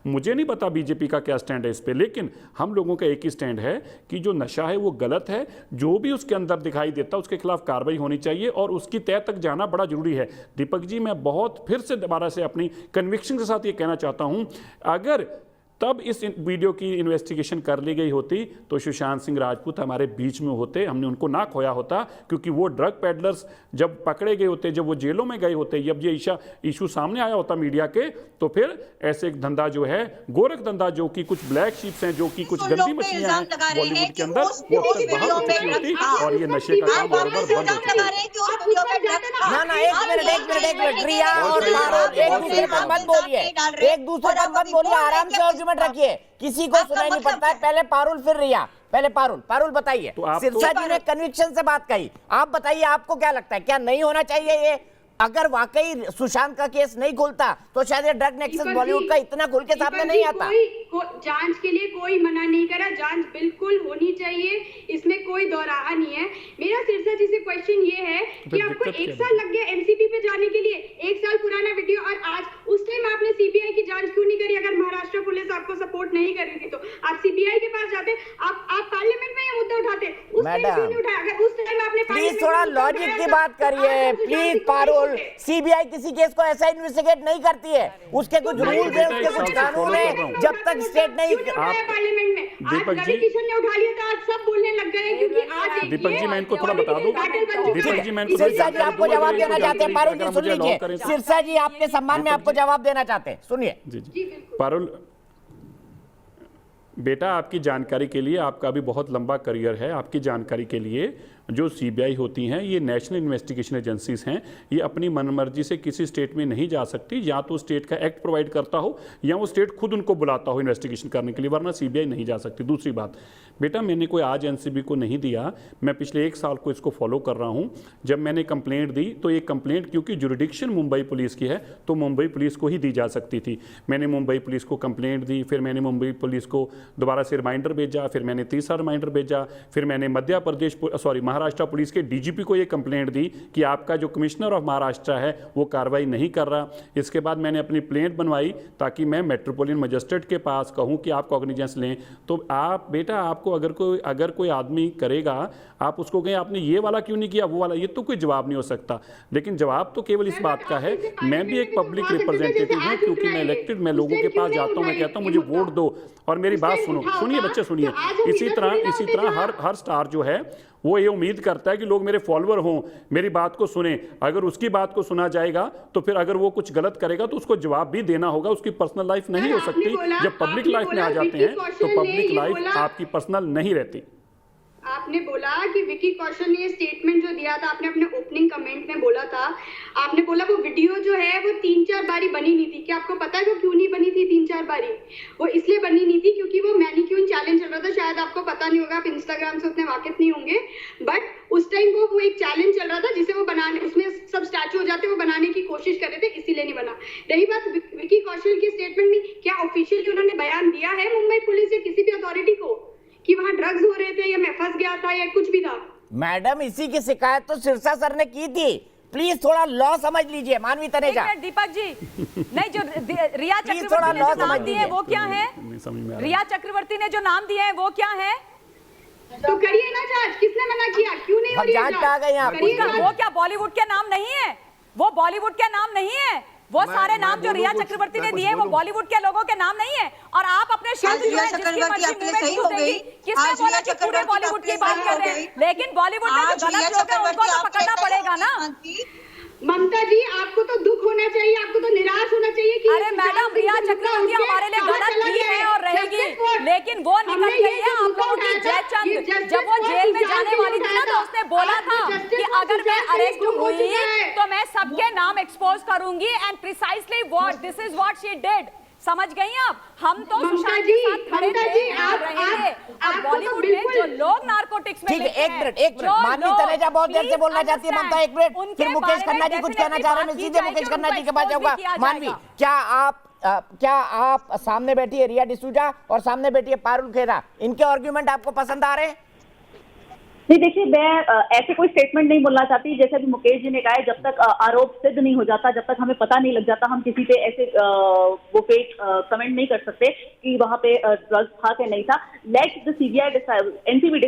D: मुझे नहीं पता बीजेपी का क्या स्टैंड है इस पर, लेकिन हम लोगों का एक ही स्टैंड है कि जो नशा है वो गलत है। जो भी उसके अंदर दिखाई देता है उसके खिलाफ कार्रवाई होनी चाहिए और उसकी तह तक जाना बड़ा जरूरी है। दीपक जी, मैं बहुत फिर से दोबारा से अपनी कन्विक्शन के साथ ये कहना चाहता हूँ, अगर तब इस वीडियो की इन्वेस्टिगेशन कर ली गई होती तो सुशांत सिंह राजपूत हमारे बीच में होते, हमने उनको ना खोया होता। क्योंकि वो ड्रग पेडलर्स जब पकड़े गए होते, जब वो जेलों में गए होते, जब ये इशू सामने आया होता मीडिया के, तो फिर ऐसे एक धंधा जो है, गोरख धंधा, जो कि कुछ ब्लैक शिप्स हैं, जो कि कुछ गंदी मछलियां हैं बॉलीवुड के अंदर, वो अब तक बाहर हो चुकी होती और ये नशे का काम और बंद हो चुका।
A: ना एक मिनट रिया और पारुल एक दूसरे पर मत बोलिए, आराम से आर्गुमेंट रखिए, किसी को सुनाई नहीं पड़ता है। पहले पारुल फिर रिया। पहले पारुल बताइए। सिरसा जी ने कन्विक्शन से बात कही, आप बताइए आपको क्या लगता है, क्या नहीं होना चाहिए ये? अगर वाकई सुशांत का केस नहीं खुलता तो शायद ये ड्रग नेक्सस बॉलीवुड का इतना खुल के सामने नहीं आता।
I: जांच के लिए कोई मना नहीं करा, जांच बिल्कुल होनी चाहिए, इसमें कोई दोराहा नहीं है। मेरा सिरसा जी से क्वेश्चन ये है कि आपको 1 साल लग गया एमसीपी पे जाने के लिए, 1 साल पुराना वीडियो, और आज उस टाइम आपने सीबीआई की जांच क्यों नहीं करी? अगर महाराष्ट्र पुलिस आपको सपोर्ट नहीं कर रही थी तो आप सीबीआई के पास जाते, आप पार्लियामेंट में ये मुद्दा उठाते, उस टाइम क्यों नहीं उठाया? अगर उस टाइम आपने
A: प्लीज थोड़ा लॉजिक की बात करिए प्लीज पारुल। सीबीआई किसी केस को ऐसा इन्वेस्टिगेट नहीं करती है, उसके कुछ रूल्स हैं, उसके कुछ कानून हैं, जब तक स्टेट नहीं।
I: पार्लियामेंट में
D: दीपक जी,
I: किशन ने उठा लिया था, आज सब बोलने लग गए, क्योंकि आज
D: दीपक जी मैं इनको थोड़ा बता दूं, दीपक जी मैं इनको
A: सिरसा जी आपको जवाब देना चाहते हैं, पारुल जी सुन लीजिए, सिरसा जी आपके सम्मान में आपको जवाब देना चाहते हैं, सुनिए।
D: जी पारुल बेटा, आपकी जानकारी के लिए, आपका भी बहुत लंबा करियर है, आपकी जानकारी के लिए जो सीबीआई होती हैं ये नेशनल इन्वेस्टिगेशन एजेंसीज हैं, ये अपनी मनमर्जी से किसी स्टेट में नहीं जा सकती। या तो स्टेट का एक्ट प्रोवाइड करता हो या वो स्टेट खुद उनको बुलाता हो इन्वेस्टिगेशन करने के लिए, वरना सीबीआई नहीं जा सकती। दूसरी बात बेटा, मैंने कोई आज एनसीबी को नहीं दिया, मैं पिछले 1 साल को इसको फॉलो कर रहा हूँ। जब मैंने कंप्लेंट दी तो ये कंप्लेंट क्योंकि जुरिडिक्शन मुंबई पुलिस की है तो मुंबई पुलिस को ही दी जा सकती थी। मैंने मुंबई पुलिस को कंप्लेंट दी, फिर मैंने मुंबई पुलिस को दोबारा से रिमाइंडर भेजा, फिर मैंने तीसरा रिमाइंडर भेजा, फिर मैंने महाराष्ट्र पुलिस के डीजीपी को ये कंप्लेंट दी कि आपका जो कमिश्नर ऑफ महाराष्ट्र है वो कार्रवाई नहीं कर रहा। इसके बाद मैंने अपनी प्लेंट बनवाई ताकि मैं मेट्रोपोलिटन मजिस्ट्रेट के पास कहूं कि आप कॉग्निजेंस लें। तो आप बेटा, आपको अगर कोई आदमी करेगा, आप उसको कहें आपने ये वाला क्यों नहीं किया, वो वाला, ये तो कोई जवाब नहीं हो सकता। लेकिन जवाब तो केवल इस बात का है, मैं भी एक पब्लिक रिप्रेजेंटेटिव हूँ, क्योंकि मैं इलेक्टेड, मैं लोगों के पास जाता हूँ, मैं कहता हूँ मुझे वोट दो और मेरी बात सुनिए बच्चे, सुनिए। इसी तरह हर स्टार जो है वो ये उम्मीद करता है कि लोग मेरे फॉलोअर हों, मेरी बात को सुने। अगर उसकी बात को सुना जाएगा तो फिर अगर वो कुछ गलत करेगा तो उसको जवाब भी देना होगा। उसकी पर्सनल लाइफ नहीं हो सकती। जब पब्लिक लाइफ में आ जाते हैं तो पब्लिक लाइफ आपकी पर्सनल नहीं रहती।
I: आपने बोला कि विकी कौशल ने ये स्टेटमेंट जो दिया था, आपने अपने ओपनिंग कमेंट में बोला था, आपने बोला वो वीडियो जो है वो 3-4 बारी बनी नहीं थी। क्या आपको पता है वो क्यों नहीं बनी थी 3-4 बारी? वो इसलिए बनी नहीं थी क्योंकि वो मैनीक्यून चैलेंज चल रहा था। शायद आपको पता नहीं होगा, आप इंस्टाग्राम से उतने वाकिफ नहीं होंगे, बट उस टाइम वो एक चैलेंज चल रहा था जिसे वो बनाने, उसमें सब स्टैचू हो जाते, वो बनाने की कोशिश कर रहे थे, इसीलिए नहीं बना। रही बात विकी कौशल की स्टेटमेंट में, क्या ऑफिशियली उन्होंने बयान दिया है मुंबई पुलिस या किसी भी अथॉरिटी को कि वहां ड्रग्स हो रहे थे या मैं फंस गया था या कुछ भी था?
A: मैडम, इसी की शिकायत तो सिरसा सर ने की थी। प्लीज थोड़ा लॉ समझ लीजिए मानवी तनेजा।
J: दीपक जी, नहीं, जो रिया चक्रवर्ती ने जो नाम दिए हैं वो क्या है? रिया चक्रवर्ती ने जो नाम दिए हैं वो क्या है?
I: तो करिए ना जांच, किसने मना किया? क्यों नहीं हो रही है
A: जांच? आ गए आप।
J: वो क्या बॉलीवुड के नाम नहीं है? वो बॉलीवुड के नाम नहीं है। वो सारे नाम जो रिया चक्रवर्ती ने दिए वो बॉलीवुड के लोगों के नाम नहीं है। और आप अपने शब्द जो है जिसकी मर्जी मुंह में घुस देंगी। किसने बोला कि पूरे बॉलीवुड की बात कर रहे हैं? लेकिन बॉलीवुड में जो गलत लोग हैं उनको तो पकड़ना पड़ेगा ना।
I: ममता जी, आपको तो दुख होना चाहिए, आपको तो निराश होना चाहिए कि
J: अरे मैडम, रिया चक्रवर्ती हमारे लिए गलत की है और रहेगी, लेकिन वो निकल गई है। आप लोगों की जयचंद जब वो जेल में जाने वाली थी ना, तो उसने बोला था कि अगर मैं अरेस्ट हुई तो मैं सबके नाम एक्सपोज करूंगी, and precisely what this is what she did. समझ गई आप? हम तो सुशांत के साथ खड़े थे और रहेंगे। और बॉलीवुड में जो लोग नार्कोटिक्स में
A: ठीक है, एक मिनट मानवी तनेजा बहुत देर से बोलना चाहती है। ममता एक मिनट, फिर मुकेश खन्ना जी कुछ कहना चाह रहे हैं, मैं सीधे मुकेश खन्ना जी के पास जाऊंगा। मानवी, क्या आप क्या आप सामने बैठी है रिया डिसूजा और सामने बैठी है पारुल खेरा, इनके आर्ग्यूमेंट आपको पसंद आ रहे हैं?
L: नहीं, देखिए मैं ऐसे कोई स्टेटमेंट नहीं बोलना चाहती। जैसे अभी मुकेश जी ने कहा है, जब तक आरोप सिद्ध नहीं हो जाता, जब तक हमें पता नहीं लग जाता, हम किसी पे ऐसे वो फेक कमेंट नहीं कर सकते कि वहां पे ड्रग्स था कि नहीं था। Let the CBI NCB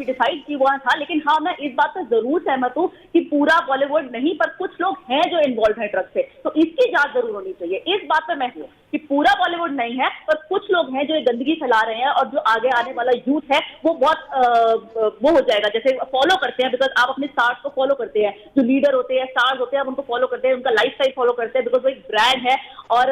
L: decide कि वहां था। लेकिन हाँ, मैं इस बात से जरूर सहमत हूँ कि पूरा बॉलीवुड नहीं, पर कुछ लोग हैं जो इन्वॉल्व है ड्रग्स से, तो इसकी जांच जरूर होनी चाहिए। इस बात पे मैं हूँ कि पूरा बॉलीवुड नहीं है, पर कुछ लोग हैं जो ये गंदगी फैला रहे हैं, और जो आगे आने वाला यूथ है वो बहुत वो हो जाएगा। जैसे फॉलो करते हैं, बिकॉज आप अपने स्टार्स को फॉलो करते हैं, जो लीडर होते हैं, स्टार्स होते हैं, आप उनको फॉलो करते हैं, उनका लाइफस्टाइल फॉलो करते हैं, बिकॉज वो एक ब्रांड है। और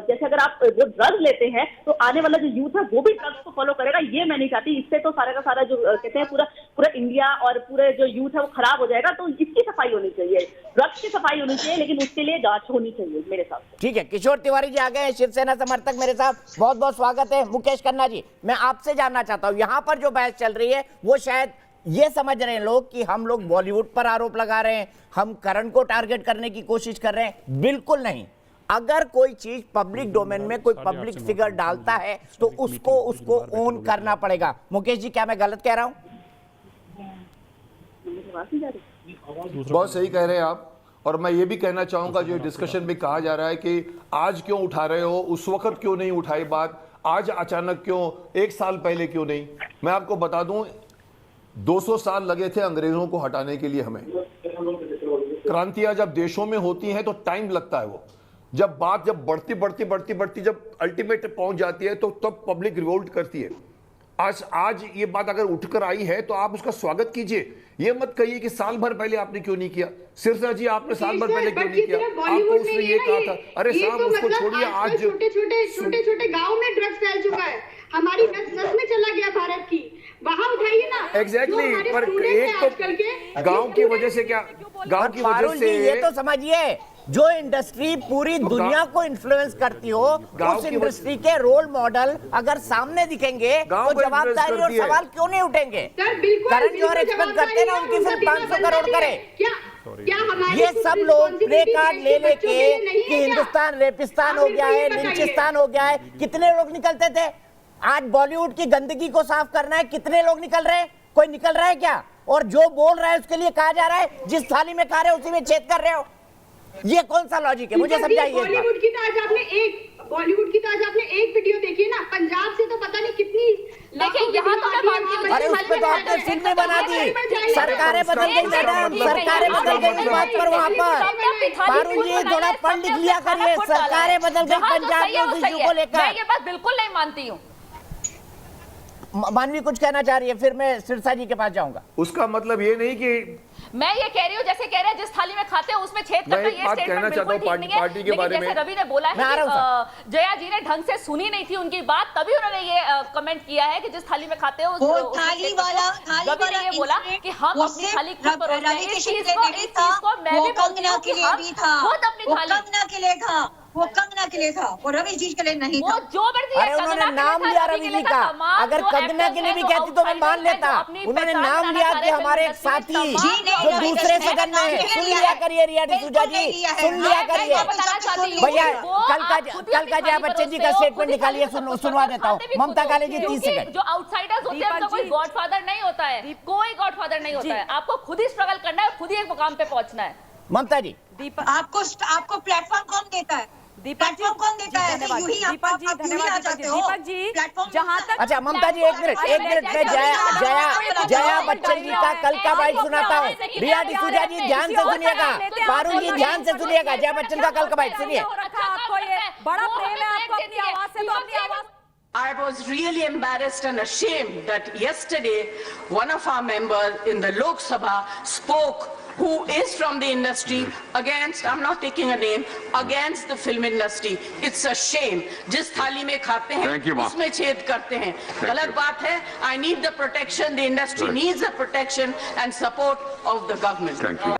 L: जैसे अगर आप जो ड्रग्स लेते हैं, तो आने वाला जो यूथ है वो भी ड्रग्स को फॉलो करेगा। ये मैं नहीं चाहती। इससे तो सारा का सारा जो कहते हैं पूरा इंडिया और पूरे जो यूथ है वो खराब हो जाएगा। तो इसकी सफाई होनी चाहिए, ड्रग्स की सफाई होनी चाहिए, लेकिन उसके लिए जांच होनी चाहिए मेरे हिसाब से।
A: ठीक है, किशोर तिवारी जी आ गए हैं, शिवसेना समर्थक मेरे साथ, बहुत बहुत स्वागत है। मुकेश खन्ना जी, मैं आपसे जानना चाहता हूं, यहां पर जो बहस चल रही है वो शायद ये समझ रहे हैं लोग कि हम लोग बॉलीवुड पर आरोप लगा रहे हैं, हम करण को टारगेट करने की कोशिश कर रहे हैं। बिल्कुल नहीं। अगर कोई चीज पब्लिक डोमेन में कोई पब्लिक फिगर डालता है तो उसको ओन करना पड़ेगा। मुकेश जी, क्या मैं गलत कह रहा हूं?
B: बहुत सही कह रहे हैं आप। और मैं ये भी कहना चाहूंगा, जो डिस्कशन में कहा जा रहा है कि आज क्यों उठा रहे हो, उस वक्त क्यों नहीं उठाई बात, आज अचानक क्यों, एक साल पहले क्यों नहीं। मैं आपको बता दूं, 200 साल लगे थे अंग्रेजों को हटाने के लिए हमें। क्रांतियां जब देशों में होती हैं तो टाइम लगता है। वो जब बात बढ़ती जब अल्टीमेट पहुंच जाती है तो तब पब्लिक रिवोल्ट करती है। आज ये बात अगर उठकर आई है तो आप उसका स्वागत कीजिए। ये मत कहिए कि साल भर पहले आपने क्यों नहीं किया। सिरसा जी, आपने साल भर पहले क्यों नहीं किया? आपको उसने ये कहा था। अरे साहब, उसको छोड़िए। आज
I: छोटे गांव में ड्रग्स फैल चुका है, हमारी नस में चला गया भारत की, वहां उठाइए ना।
B: एग्जैक्टली। पर एक तो गांव की वजह से क्या, गांव की वजह से
A: ये तो समझिए, जो इंडस्ट्री पूरी दुनिया को इन्फ्लुएंस करती हो, उस इंडस्ट्री के रोल मॉडल अगर सामने दिखेंगे तो जवाबदारी और सवाल क्यों नहीं उठेंगे? करण जौहर एक्सपेक्ट करते हैं ना उनकी फिल्म 500 करोड़ करे। ये सब लोग प्ले कार्ड ले लेके कि हिंदुस्तान रेपिस्तान हो गया है, लिंचिस्तान हो गया है, कितने लोग निकलते थे? आज बॉलीवुड की गंदगी को साफ करना है, कितने लोग निकल रहे हैं? कोई निकल रहा है क्या? और जो बोल रहा है उसके लिए कहा जा रहा है जिस थाली में खा रहे हो उसी में छेद कर रहे हो। ये कौन सा लॉजिक है, मुझे समझाइए।
I: बॉलीवुड की तो आज आपने एक वीडियो देखी ना, पंजाब से तो पता नहीं कितनी।
J: देखिए, यहाँ तो मैं मानती हूँ,
A: अरे उस पे तो आपने फिल्में बना दी, सरकारें बदल गई मैडम, सरकारें बदल गई इस बात पर। वहाँ पर पारुल जी थोड़ा पढ़ लिख लिया करिए, सरकारें बदल गई पंजाब में उस इश्यू को लेकर।
J: मैं ये बात बिल्कुल नहीं मानती हूँ।
A: मानवी कुछ कहना चाह रही है, फिर मैं सिरसा जी के पास जाऊंगा।
B: उसका मतलब ये नहीं कि
J: मैं ये कह रही हूँ, जैसे कह रहे हैं जिस थाली में खाते हैं उसमें छेद करना, ये स्टेटमेंट बिल्कुल ठीक नहीं है।
B: पार्टी के बारे में
J: जैसे रवि ने बोला है कि जया जी ने ढंग से सुनी नहीं थी उनकी बात, तभी उन्होंने ये कमेंट किया है कि जिस थाली में खाते हो
G: थाली वाला
J: रवि ने ये बोला कि हम अपनी थाली खुद परोसते हैं। इस चीज को मैं भी
G: कंगना के लिए भी था,
J: खुद अपनी थाली
G: कंगना के लिए था, वो कंगना के लिए था, वो रवि जी के लिए नहीं था।
J: जो मर्जी,
A: अरे उन्होंने नाम लिया रवि जी का, अगर कंगना के लिए भी कहती तो मैं मान लेता। उन्होंने नाम लिया कि हमारे एक साथी जो दूसरे सदन में है। सुन लिया करिए रिया डिसूजा जी, सुन लिया करिए भैया। कल का जया बच्चन जी का स्टेटमेंट निकालिए, सुनवा देता हूँ। ममता कालिया जी 30 सेकंड।
J: जो आउटसाइडर्स होते हैं, कोई गॉडफादर नहीं होता है, कोई गॉडफादर नहीं होता है। आपको खुद ही स्ट्रगल करना है, खुद ही एक मुकाम पे पहुंचना है।
A: ममता जी,
G: आपको प्लेटफॉर्म कौन देता है?
J: दीपक जी
G: कौन देता है?
J: दीपक जी धन्यवाद। दीपक जी, जहाँ तक
A: अच्छा ममता जी एक मिनट में जया बच्चन जी का कल का बाइट सुनाता हूँ। रिया डिसूजा जी ध्यान से सुनिएगा, पारुल जी ध्यान से सुनिएगा, जया बच्चन का कल का बाइट सुनिए।
J: आपको ये बड़ा प्रेम है आपको अपनी आवाज से, तो अपनी आवाज।
M: I was really embarrassed and ashamed that yesterday one of our members in the Lok Sabha spoke, who is from the industry, against, I'm not taking a name, against the film industry. It's a shame. जिस थाली में खाते हैं उसमें छेद करते हैं, गलत बात है। I need the protection, the industry needs the protection and support of the government.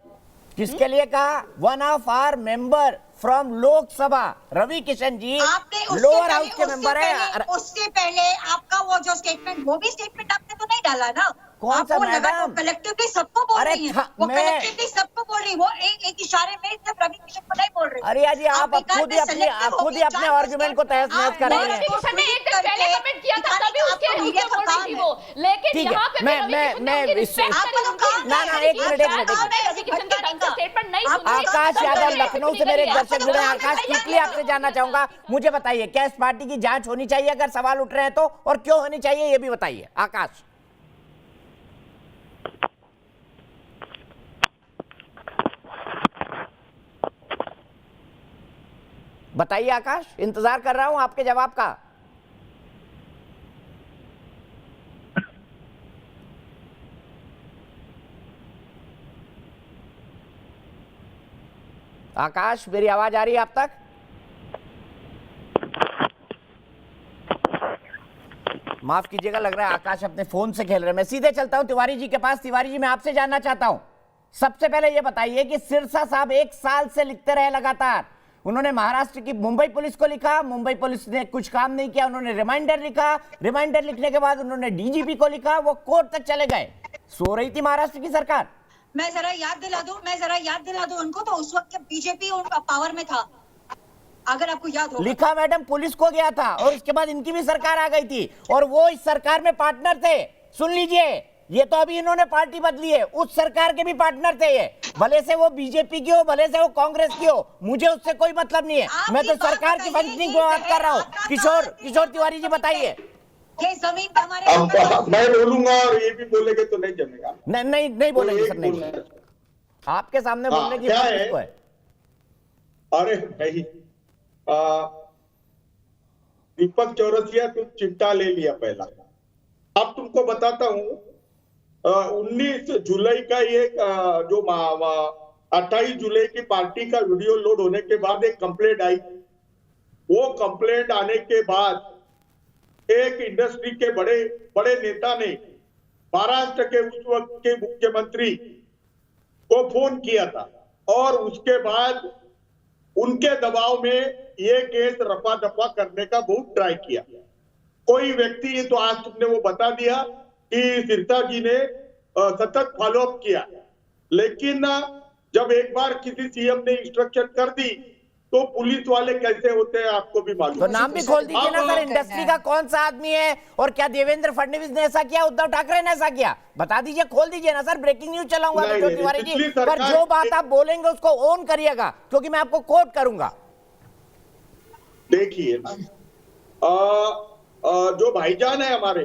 A: किसके लिए कहा? One of our member from Lok Sabha, Ravi Kishan ji lower house के मेंबर है।
G: उससे पहले आपका वो जो स्टेटमेंट, वो भी स्टेटमेंट आपने तो नहीं डाला ना,
A: कौन सा मैडम?
G: कलेक्टिवली सबको बोल रही है, वो
A: मैं
G: कलेक्टिवली सबको बोल रही है, वो एक इशारे में सिर्फ रवि किशन को नहीं बोल रही।
A: अरे यार जी, आप खुद ही अपने आर्गुमेंट को तहस नहस कर रहे हैं। आकाश यादव लखनऊ से मेरे दर्शक जुड़े हैं। आकाश, क्विकली आपसे जानना चाहूंगा, मुझे बताइए क्या इस पार्टी की जांच होनी चाहिए अगर सवाल उठ रहे हैं तो, और क्यों होनी चाहिए ये भी बताइए आकाश। बताइए आकाश, इंतजार कर रहा हूं आपके जवाब का। आकाश, मेरी आवाज आ रही है आप तक? माफ कीजिएगा, लग रहा है आकाश अपने फोन से खेल रहे हैं। मैं सीधे चलता हूं तिवारी जी के पास। तिवारी जी, मैं आपसे जानना चाहता हूं, सबसे पहले ये बताइए कि सिरसा साहब 1 साल से लिखते रहे लगातार। उन्होंने महाराष्ट्र की मुंबई पुलिस को लिखा, मुंबई पुलिस ने कुछ काम नहीं किया, उन्होंने रिमाइंडर लिखा, रिमाइंडर लिखने के बाद उन्होंने डीजीपी को लिखा, वो कोर्ट तक चले गए। सो रही थी महाराष्ट्र की सरकार।
G: मैं जरा याद दिला दूं उनको, तो उस वक्त बीजेपी उनका पावर में था, अगर आपको याद हो।
A: लिखा मैडम, पुलिस को गया था और उसके बाद इनकी भी सरकार आ गई थी और वो इस सरकार में पार्टनर थे। सुन लीजिए, ये तो अभी इन्होंने पार्टी बदली है, उस सरकार के भी पार्टनर थे ये, भले से वो बीजेपी की हो, भले से वो कांग्रेस की हो, मुझे उससे कोई मतलब नहीं है। मैं तो सरकार की फंक्शनिंग की बात कर रहा हूँ। किशोर तिवारी जी बताइए।
G: ये जमीन पे हमारे
N: मैं बोलूंगा और ये भी बोलेंगे तो नहीं जमेगा।
A: नहीं बोलेंगे सर, नहीं। आपके सामने बोलने की बात किसको है?
N: अरे नहीं, दीपक चौरसिया, तुम चिट्टा ले लिया पहला। अब तुमको बताता हूँ, 19 जुलाई का ये जो 28 जुलाई की पार्टी का वीडियो लोड होने के बाद एक कंप्लेंट आई। वो कंप्लेंट आने के बाद एक इंडस्ट्री के बड़े नेता ने महाराष्ट्र के उस वक्त के मुख्यमंत्री को फोन किया था और उसके बाद उनके दबाव में ये केस रफा दफा करने का बहुत ट्राई किया। कोई व्यक्ति, ये तो आज तुमने वो बता दिया कि सिरसा जी ने सतत फॉलोअप किया, लेकिन जब एक बार किसी सीएम ने इंस्ट्रक्शन कर दी तो पुलिस वाले कैसे होते हैं आपको भी मालूम।
A: तो नाम भी खोल दीजिए ना सर, इंडस्ट्री का कौन सा आदमी है, और क्या देवेंद्र फडणवीस ने ऐसा किया, उद्धव ठाकरे ने ऐसा किया, बता दीजिए, खोल दीजिए ना सर। ब्रेकिंग न्यूज चलाऊंगा तिवारी जी, पर जो बात आप बोलेंगे उसको ऑन करिएगा, क्योंकि मैं आपको कोट करूंगा।
N: देखिए ना, जो भाईजान है हमारे,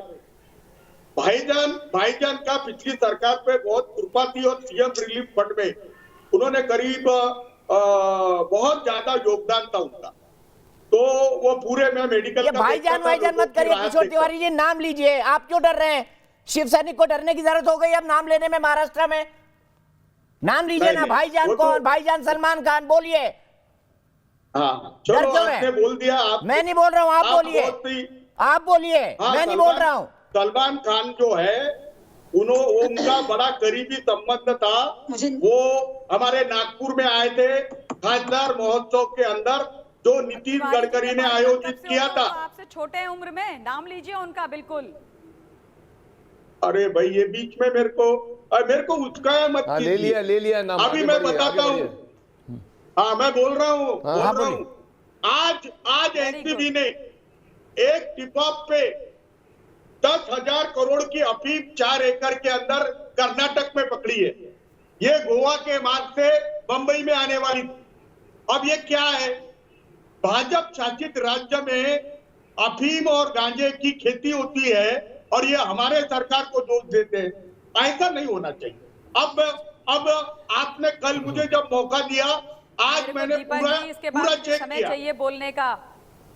N: भाईजान का पिछली सरकार पे बहुत कृपा थी और सीएम रिलीफ फंड में उन्होंने करीब बहुत ज्यादा योगदान था उनका, तो वो पूरे में मेडिकल का
A: भाईजान मत करिए किशोर तिवारी जी, नाम लीजिए। आप क्यों डर रहे हैं? शिव सैनिक को डरने की जरूरत हो गई अब नाम लेने में महाराष्ट्र में? नाम लीजिए ना। भाईजान कौन? भाईजान सलमान खान, बोलिए।
N: हाँ, चलो आपने बोल दिया।
A: मैं नहीं बोल रहा हूँ, आप बोलिए, आप बोलिए। मैं नहीं बोल रहा हूँ।
N: सलमान खान जो है, उनका बड़ा करीबी संबंध था। वो हमारे नागपुर में आए थे खासदार महोत्सव के अंदर, जो नितिन गडकरी ने आयोजित किया था।
J: आपसे छोटे हैं उम्र में, नाम लीजिए उनका। बिल्कुल।
N: अरे भाई, ये बीच में मेरे को उसका मत कीजिए।
B: ले लिया नाम।
N: अभी मैं बताता हूँ। हाँ, मैं बोल रहा हूँ। आज एनसीबी ने एक टिप ऑफ पे 10,000 करोड़ की अफीम 4 एकड़ के अंदर कर्नाटक में पकड़ी है। ये गोवा के मार्ग से बंबई में आने वाली थी। अब ये क्या है, भाजपा शासित राज्य में अफीम और गांजे की खेती होती है और ये हमारे सरकार को दोष देते हैं। ऐसा नहीं होना चाहिए। अब आपने कल मुझे जब मौका दिया, आज मैंने पूरा चेक किया।
J: चाहिए बोलने का।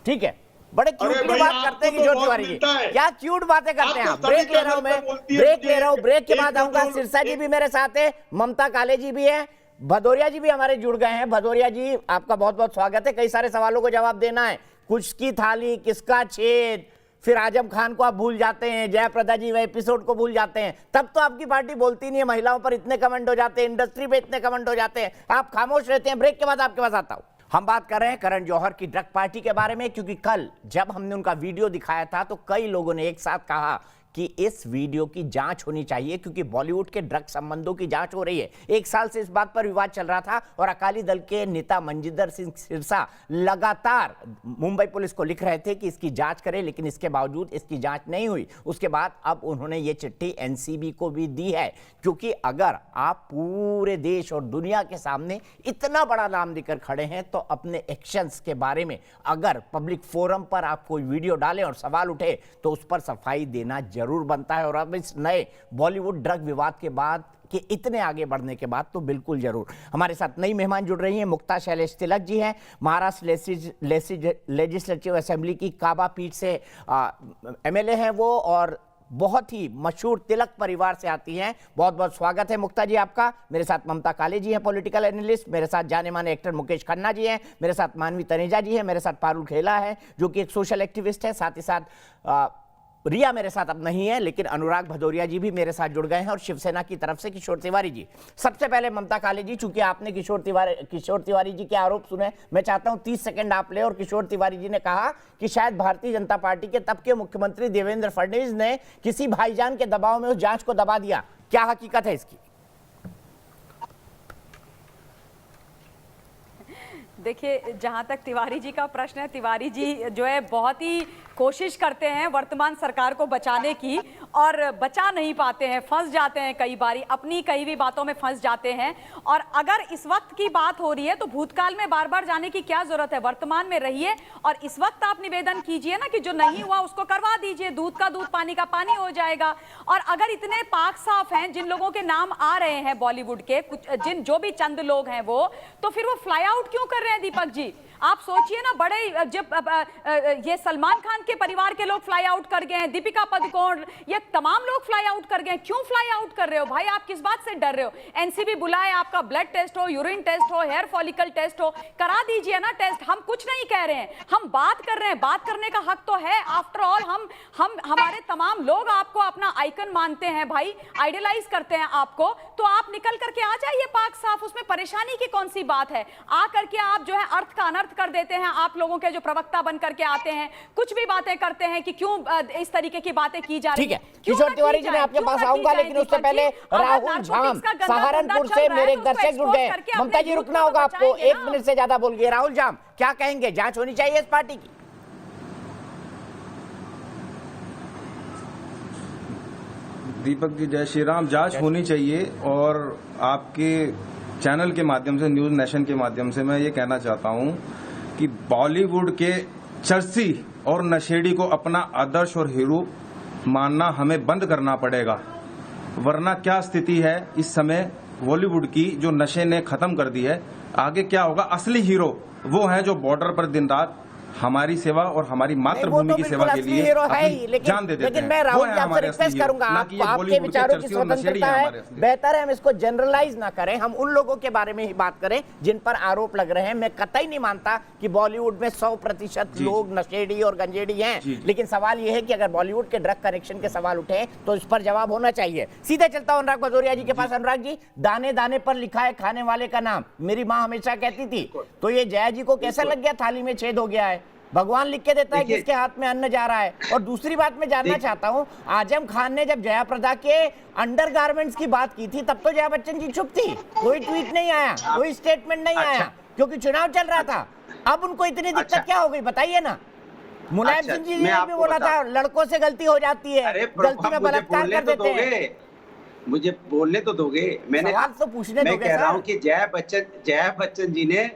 A: ठीक है, बड़े क्यूट बात करते हैं किशोर तिवारी जी, क्या क्यूट बातें करते हैं आप। ब्रेक ले रहा हूं मैं, ब्रेक ले रहा हूं। ब्रेक के बाद आऊंगा। सिरसा जी भी मेरे साथ है, ममता काले जी भी है, भदौरिया जी भी हमारे जुड़ गए हैं। भदौरिया जी, आपका बहुत बहुत स्वागत है। कई सारे सवालों को जवाब देना है। कुछ की थाली, किसका छेद, फिर आजम खान को आप भूल जाते हैं, जयप्रदा जी वह एपिसोड को भूल जाते हैं। तब तो आपकी पार्टी बोलती नहीं है। महिलाओं पर इतने कमेंट हो जाते हैं, इंडस्ट्री पे इतने कमेंट हो जाते हैं, आप खामोश रहते हैं। ब्रेक के बाद आपके पास आता हूं। हम बात कर रहे हैं करण जौहर की ड्रग पार्टी के बारे में, क्योंकि कल जब हमने उनका वीडियो दिखाया था तो कई लोगों ने एक साथ कहा कि इस वीडियो की जांच होनी चाहिए, क्योंकि बॉलीवुड के ड्रग संबंधों की जांच हो रही है। एक साल से इस बात पर विवाद चल रहा था और अकाली दल के नेता मंजिंदर सिंह सिरसा लगातार मुंबई पुलिस को लिख रहे थे कि इसकी जांच करें, लेकिन इसके बावजूद इसकी जांच नहीं हुई। उसके बाद अब उन्होंने ये चिट्ठी एनसीबी को भी दी है, क्योंकि अगर आप पूरे देश और दुनिया के सामने इतना बड़ा नाम देकर खड़े हैं तो अपने एक्शंस के बारे में अगर पब्लिक फोरम पर आप कोई वीडियो डालें और सवाल उठे तो उस पर सफाई देना जरूर बनता है। और अब इस नए बॉलीवुड ड्रग विवाद के बाद कि इतने आगे बढ़ने के बाद तो बिल्कुल जरूर। हमारे साथ नई मेहमान जुड़ रही हैं। मुक्ता शैलेश तिलक जी हैं, महाराष्ट्र लेजिस्लेटिव असेंबली की काबा पीठ से एमएलए हैं वो, और बहुत ही मशहूर तिलक परिवार से आती हैं। बहुत बहुत स्वागत है मुक्ता जी आपका। मेरे साथ ममता काले जी हैं, पॉलिटिकल एनालिस्ट। मेरे साथ जाने माने एक्टर मुकेश खन्ना जी हैं। मेरे साथ मानवी तनेजा जी हैं। मेरे साथ पारुल खेला है जो कि एक सोशल एक्टिविस्ट है। साथ ही साथ रिया मेरे साथ अब नहीं है, लेकिन अनुराग भदौरिया जी भी मेरे साथ जुड़ गए हैं, और शिवसेना की तरफ से किशोर तिवारी जी। सबसे पहले ममता काले जी, चूंकि आपने किशोर तिवारी जी के आरोप सुने, मैं चाहता हूं 30 सेकंड आप ले। और किशोर तिवारी जी ने कहा कि शायद भारतीय जनता पार्टी के तब के मुख्यमंत्री देवेंद्र फडणवीस ने किसी भाईजान के दबाव में उस जांच को दबा दिया। क्या हकीकत है इसकी?
J: देखिए, जहां तक तिवारी जी का प्रश्न है, तिवारी जी जो है बहुत ही कोशिश करते हैं वर्तमान सरकार को बचाने की, और बचा नहीं पाते हैं, फंस जाते हैं कई बारी, अपनी कई भी बातों में फंस जाते हैं। और अगर इस वक्त की बात हो रही है तो भूतकाल में बार बार जाने की क्या जरूरत है, वर्तमान में रहिए और इस वक्त आप निवेदन कीजिए ना कि जो नहीं हुआ उसको करवा दीजिए, दूध का दूध पानी का पानी हो जाएगा। और अगर इतने पाक साफ हैं, जिन लोगों के नाम आ रहे हैं बॉलीवुड के, कुछ जो भी चंद लोग हैं वो, तो फिर वो फ्लाई आउट क्यों कर रहे हैं दीपक जी? आप सोचिए ना, बड़े जब ये सलमान खान के परिवार के लोग फ्लाई आउट कर गए हैं, दीपिका पादुकोण, ये तमाम लोग फ्लाई आउट कर गए हैं। क्यों फ्लाई आउट कर रहे हो भाई? आप किस बात से डर रहे हो? एनसीबी बुलाए, आपका ब्लड टेस्ट हो, यूरिन टेस्ट हो, हेयर फॉलिकल टेस्ट हो, करा दीजिए ना टेस्ट। हम कुछ नहीं कह रहे हैं, हम बात कर रहे हैं, बात करने का हक तो है। आफ्टर ऑल हम हमारे तमाम लोग आपको अपना आइकन मानते हैं भाई, आइडियलाइज करते हैं आपको, तो आप निकल करके आ जाइए पाक साफ, उसमें परेशानी की कौन सी बात है? आ करके आप जो है अर्थ का अनर्थ कर देते हैं। आप लोगों के जो प्रवक्ता बन करके आते हैं, कुछ भी बातें करते हैं कि क्यों इस तरीके की बातें की जा रही है।
A: किशोर तिवारी जी, मैं आपके पास आऊंगा, लेकिन उससे पहले राहुल झाम सहारनपुर से मेरे एक दर्शक जुड़ गए। ममता जी, रुकना होगा आपको, 1 मिनट से ज्यादा बोल गए। राहुल झाम, क्या कहेंगे? जांच होनी चाहिए इस पार्टी की?
O: दीपक जी, जय श्री राम। जांच होनी चाहिए, और आपके चैनल के माध्यम से, न्यूज नेशन के माध्यम से मैं ये कहना चाहता हूं कि बॉलीवुड के चर्सी और नशेड़ी को अपना आदर्श और हीरो मानना हमें बंद करना पड़ेगा, वरना क्या स्थिति है इस समय बॉलीवुड की, जो नशे ने खत्म कर दी है। आगे क्या होगा? असली हीरो वो हैं जो बॉर्डर पर दिन रात हमारी सेवा और हमारी मातृभूमि की सेवा के लिए जान दे देते हैं।
A: लेकिन मैं राहुल जी आपसे रिक्वेस्ट करूंगा, आपके विचारों की स्वतंत्रता है, बेहतर है हम इसको जनरलाइज ना करें, हम उन लोगों के बारे में ही बात करें जिन पर आरोप लग रहे हैं। मैं कतई नहीं मानता कि बॉलीवुड में 100% लोग नशेड़ी और गंजेड़ी हैं, लेकिन सवाल यह है कि अगर बॉलीवुड के ड्रग कनेक्शन के सवाल उठे तो इस पर जवाब होना चाहिए। सीधे चलता हूं अनुराग भदौरिया जी के पास। अनुराग जी, दाने दाने पर लिखा है खाने वाले का नाम, मेरी माँ हमेशा कहती थी, तो ये जया जी को कैसा लग गया थाली में छेद हो गया है? भगवान लिख के देता है किसके हाथ में अन्न जा रहा है। और दूसरी बात मैं जानना चाहता हूं, आजम खान ने जब जया प्रदा के अंडरगारमेंट्स की बात की थी तब तो जया बच्चन जी चुप थी, कोई ट्वीट नहीं आया, कोई स्टेटमेंट नहीं आया, क्योंकि चुनाव चल रहा था। अब उनको इतनी दिक्कत क्या हो गई बताइए ना? मुलायम सिंह जी ने भी बोला था लड़कों से गलती हो जाती है, गलती में बलात्कार कर देते हैं।
P: मुझे बोलने तो दोगे? मैंने
A: तो पूछने
P: मैं कह रहा हूँ कि जया बच्चन जी ने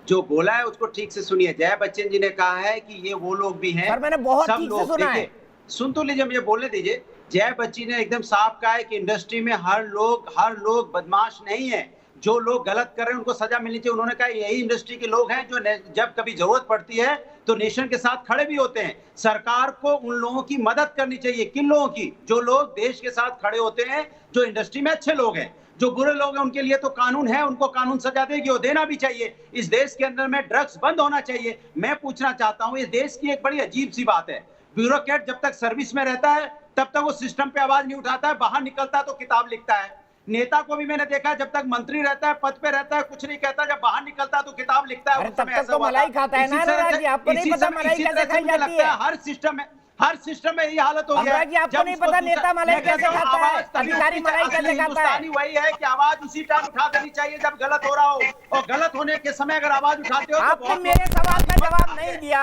P: जो बोला है उसको ठीक से सुनिए। जया बच्चन जी ने कहा है कि ये वो लोग भी हैं,
A: मैंने बहुत ठीक से सुना है।
P: सुन तो लीजिए, मुझे बोलने दीजिए। जया बच्ची ने एकदम साफ कहा है कि इंडस्ट्री में हर लोग बदमाश नहीं है, जो लोग गलत कर रहे हैं उनको सजा मिलनी चाहिए। उन्होंने कहा यही इंडस्ट्री के लोग हैं जो जब कभी जरूरत पड़ती है तो नेशन के साथ खड़े भी होते हैं। सरकार को उन लोगों की मदद करनी चाहिए। किन लोगों की? जो लोग देश के साथ खड़े होते हैं, जो इंडस्ट्री में अच्छे लोग हैं। जो बुरे लोग हैं उनके लिए तो कानून है, उनको कानून सजा देगी, वो देना भी चाहिए। इस देश के अंदर में ड्रग्स बंद होना चाहिए। मैं पूछना चाहता हूं, इस देश की एक बड़ी अजीब सी बात है, ब्यूरोक्रेट जब तक सर्विस में रहता है तब तक वो सिस्टम पे आवाज नहीं उठाता है, बाहर निकलता है तो किताब लिखता है। नेता को भी मैंने देखा, जब तक मंत्री रहता है, पद पे रहता है, कुछ नहीं कहता, जब बाहर निकलता है तो किताब लिखता है।
A: तब तक तो मलाई खाता है ना, आपको नहीं पता मलाई कैसे खाई जाती है?
P: हर सिस्टम में यही हालत हो गई है।
A: अनुराग जी, आपको नहीं पता नेता मलाई कैसे खाता है, अधिकारी मलाई कैसे खाता है?
P: वही है कि आवाज उसी टाइम उठा देनी चाहिए जब गलत हो रहा हो, और गलत होने के समय अगर आवाज उठाते हो तो
A: आपने मेरे सवाल का जवाब नहीं दिया।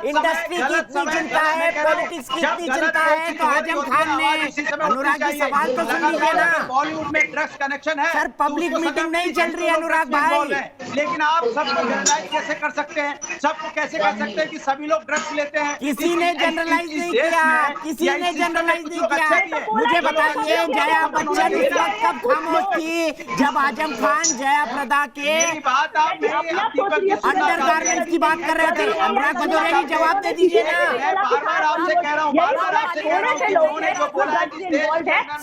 A: इंडस्ट्री की इतनी चिंता है, पॉलिटिक्स की इतनी चिंता है, तो आजम खान ने अनुराग जी सवाल तो सुन लीजिए ना।
P: बॉलीवुड में ड्रग्स कनेक्शन है
A: सर, पब्लिक मीटिंग नहीं चल रही है अनुराग भाई।
P: लेकिन आप सबको जनरलाइज कैसे कर सकते हैं? सबको कैसे कर सकते हैं कि सभी लोग ड्रग्स लेते हैं?
A: किसी ने जनरलाइज नहीं किया, किसी ने जनरलाइज नहीं किया। मुझे बताइए, जया बच्चन इस वक्त कब खामोश थी जब आजम खान जया प्रदा के अंडरगारमेंट्स की बात कर रहे थे? अनुराग भदौरिया जी जवाब दे दीजिए ना।
P: बार-बार आपसे कह रहा हूँ, बार-बार आपसे कह रहा हूँ कि उन्होंने जो बोला है कि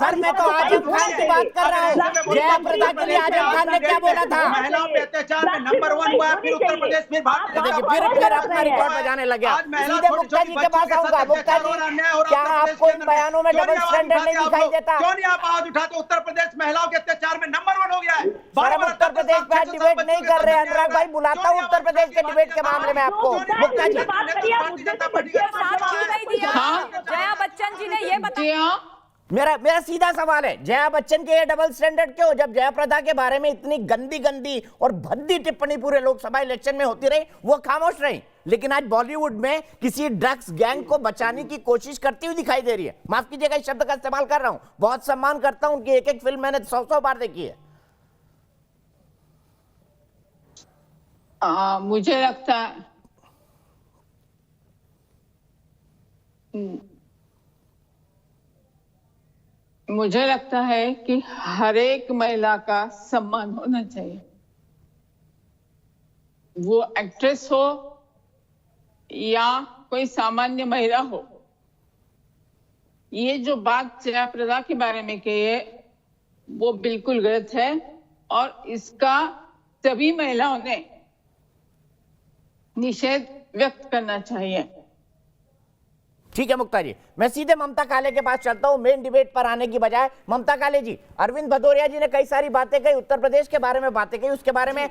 A: सर, मैं तो आजम खान की बात कर रहा हूँ। जया प्रदा के लिए आजम खान ने क्या बोला था?
P: महिलाओं पे अत्याचार में नंबर 1 हुआ है, फिर उत्तर प्रदेश में
A: फिर अपना रिकॉर्ड बजाने लगे। सीधे मुक्ता जी के पास आऊंगा। मुक्ता जी, क्या आपको इन बयानों में डबल स्टैंडर्ड नहीं दिखाई देता?
P: क्यों नहीं आप आवाज उठाते? उत्तर प्रदेश महिलाओं के अत्याचार में नंबर 1 हो गया है।
A: सर, हम उत्तर प्रदेश पे डिबेट नहीं कर रहे हैं। अनुराग भाई, बुलाता हूँ उत्तर प्रदेश के डिबेट के मामले में आपको। मुक्ता जी,
J: जया बच्चन जी ने ये बताया।
A: मेरा सीधा सवाल है, जया बच्चन के ये डबल स्टैंडर्ड क्यों? जब जया प्रदा के बारे में इतनी गंदी और भद्दी टिप्पणी पूरे लोकसभा इलेक्शन में होती रही, वो खामोश रही, लेकिन आज बॉलीवुड में किसी ड्रग्स गैंग को बचाने की कोशिश करती हुई दिखाई दे रही है। माफ कीजिएगा इस शब्द का इस्तेमाल कर रहा हूं, बहुत सम्मान करता हूं उनकी, एक फिल्म मैंने 100 बार देखी है।
Q: मुझे लगता है कि हर एक महिला का सम्मान होना चाहिए, वो एक्ट्रेस हो या कोई सामान्य महिला हो। ये जो बात जया प्रदा के बारे में कही है वो बिल्कुल गलत है, और इसका सभी महिलाओं ने निषेध व्यक्त करना चाहिए।
A: ठीक है मुक्ता जी, मैं सीधे ममता काले के पास चलता हूं, मेन डिबेट पर आने की बजाय। ममता काले जी, अरविंद भदौरिया जी ने कई सारी बातें कही, उत्तर प्रदेश के बारे में बातें कही, उसके बारे में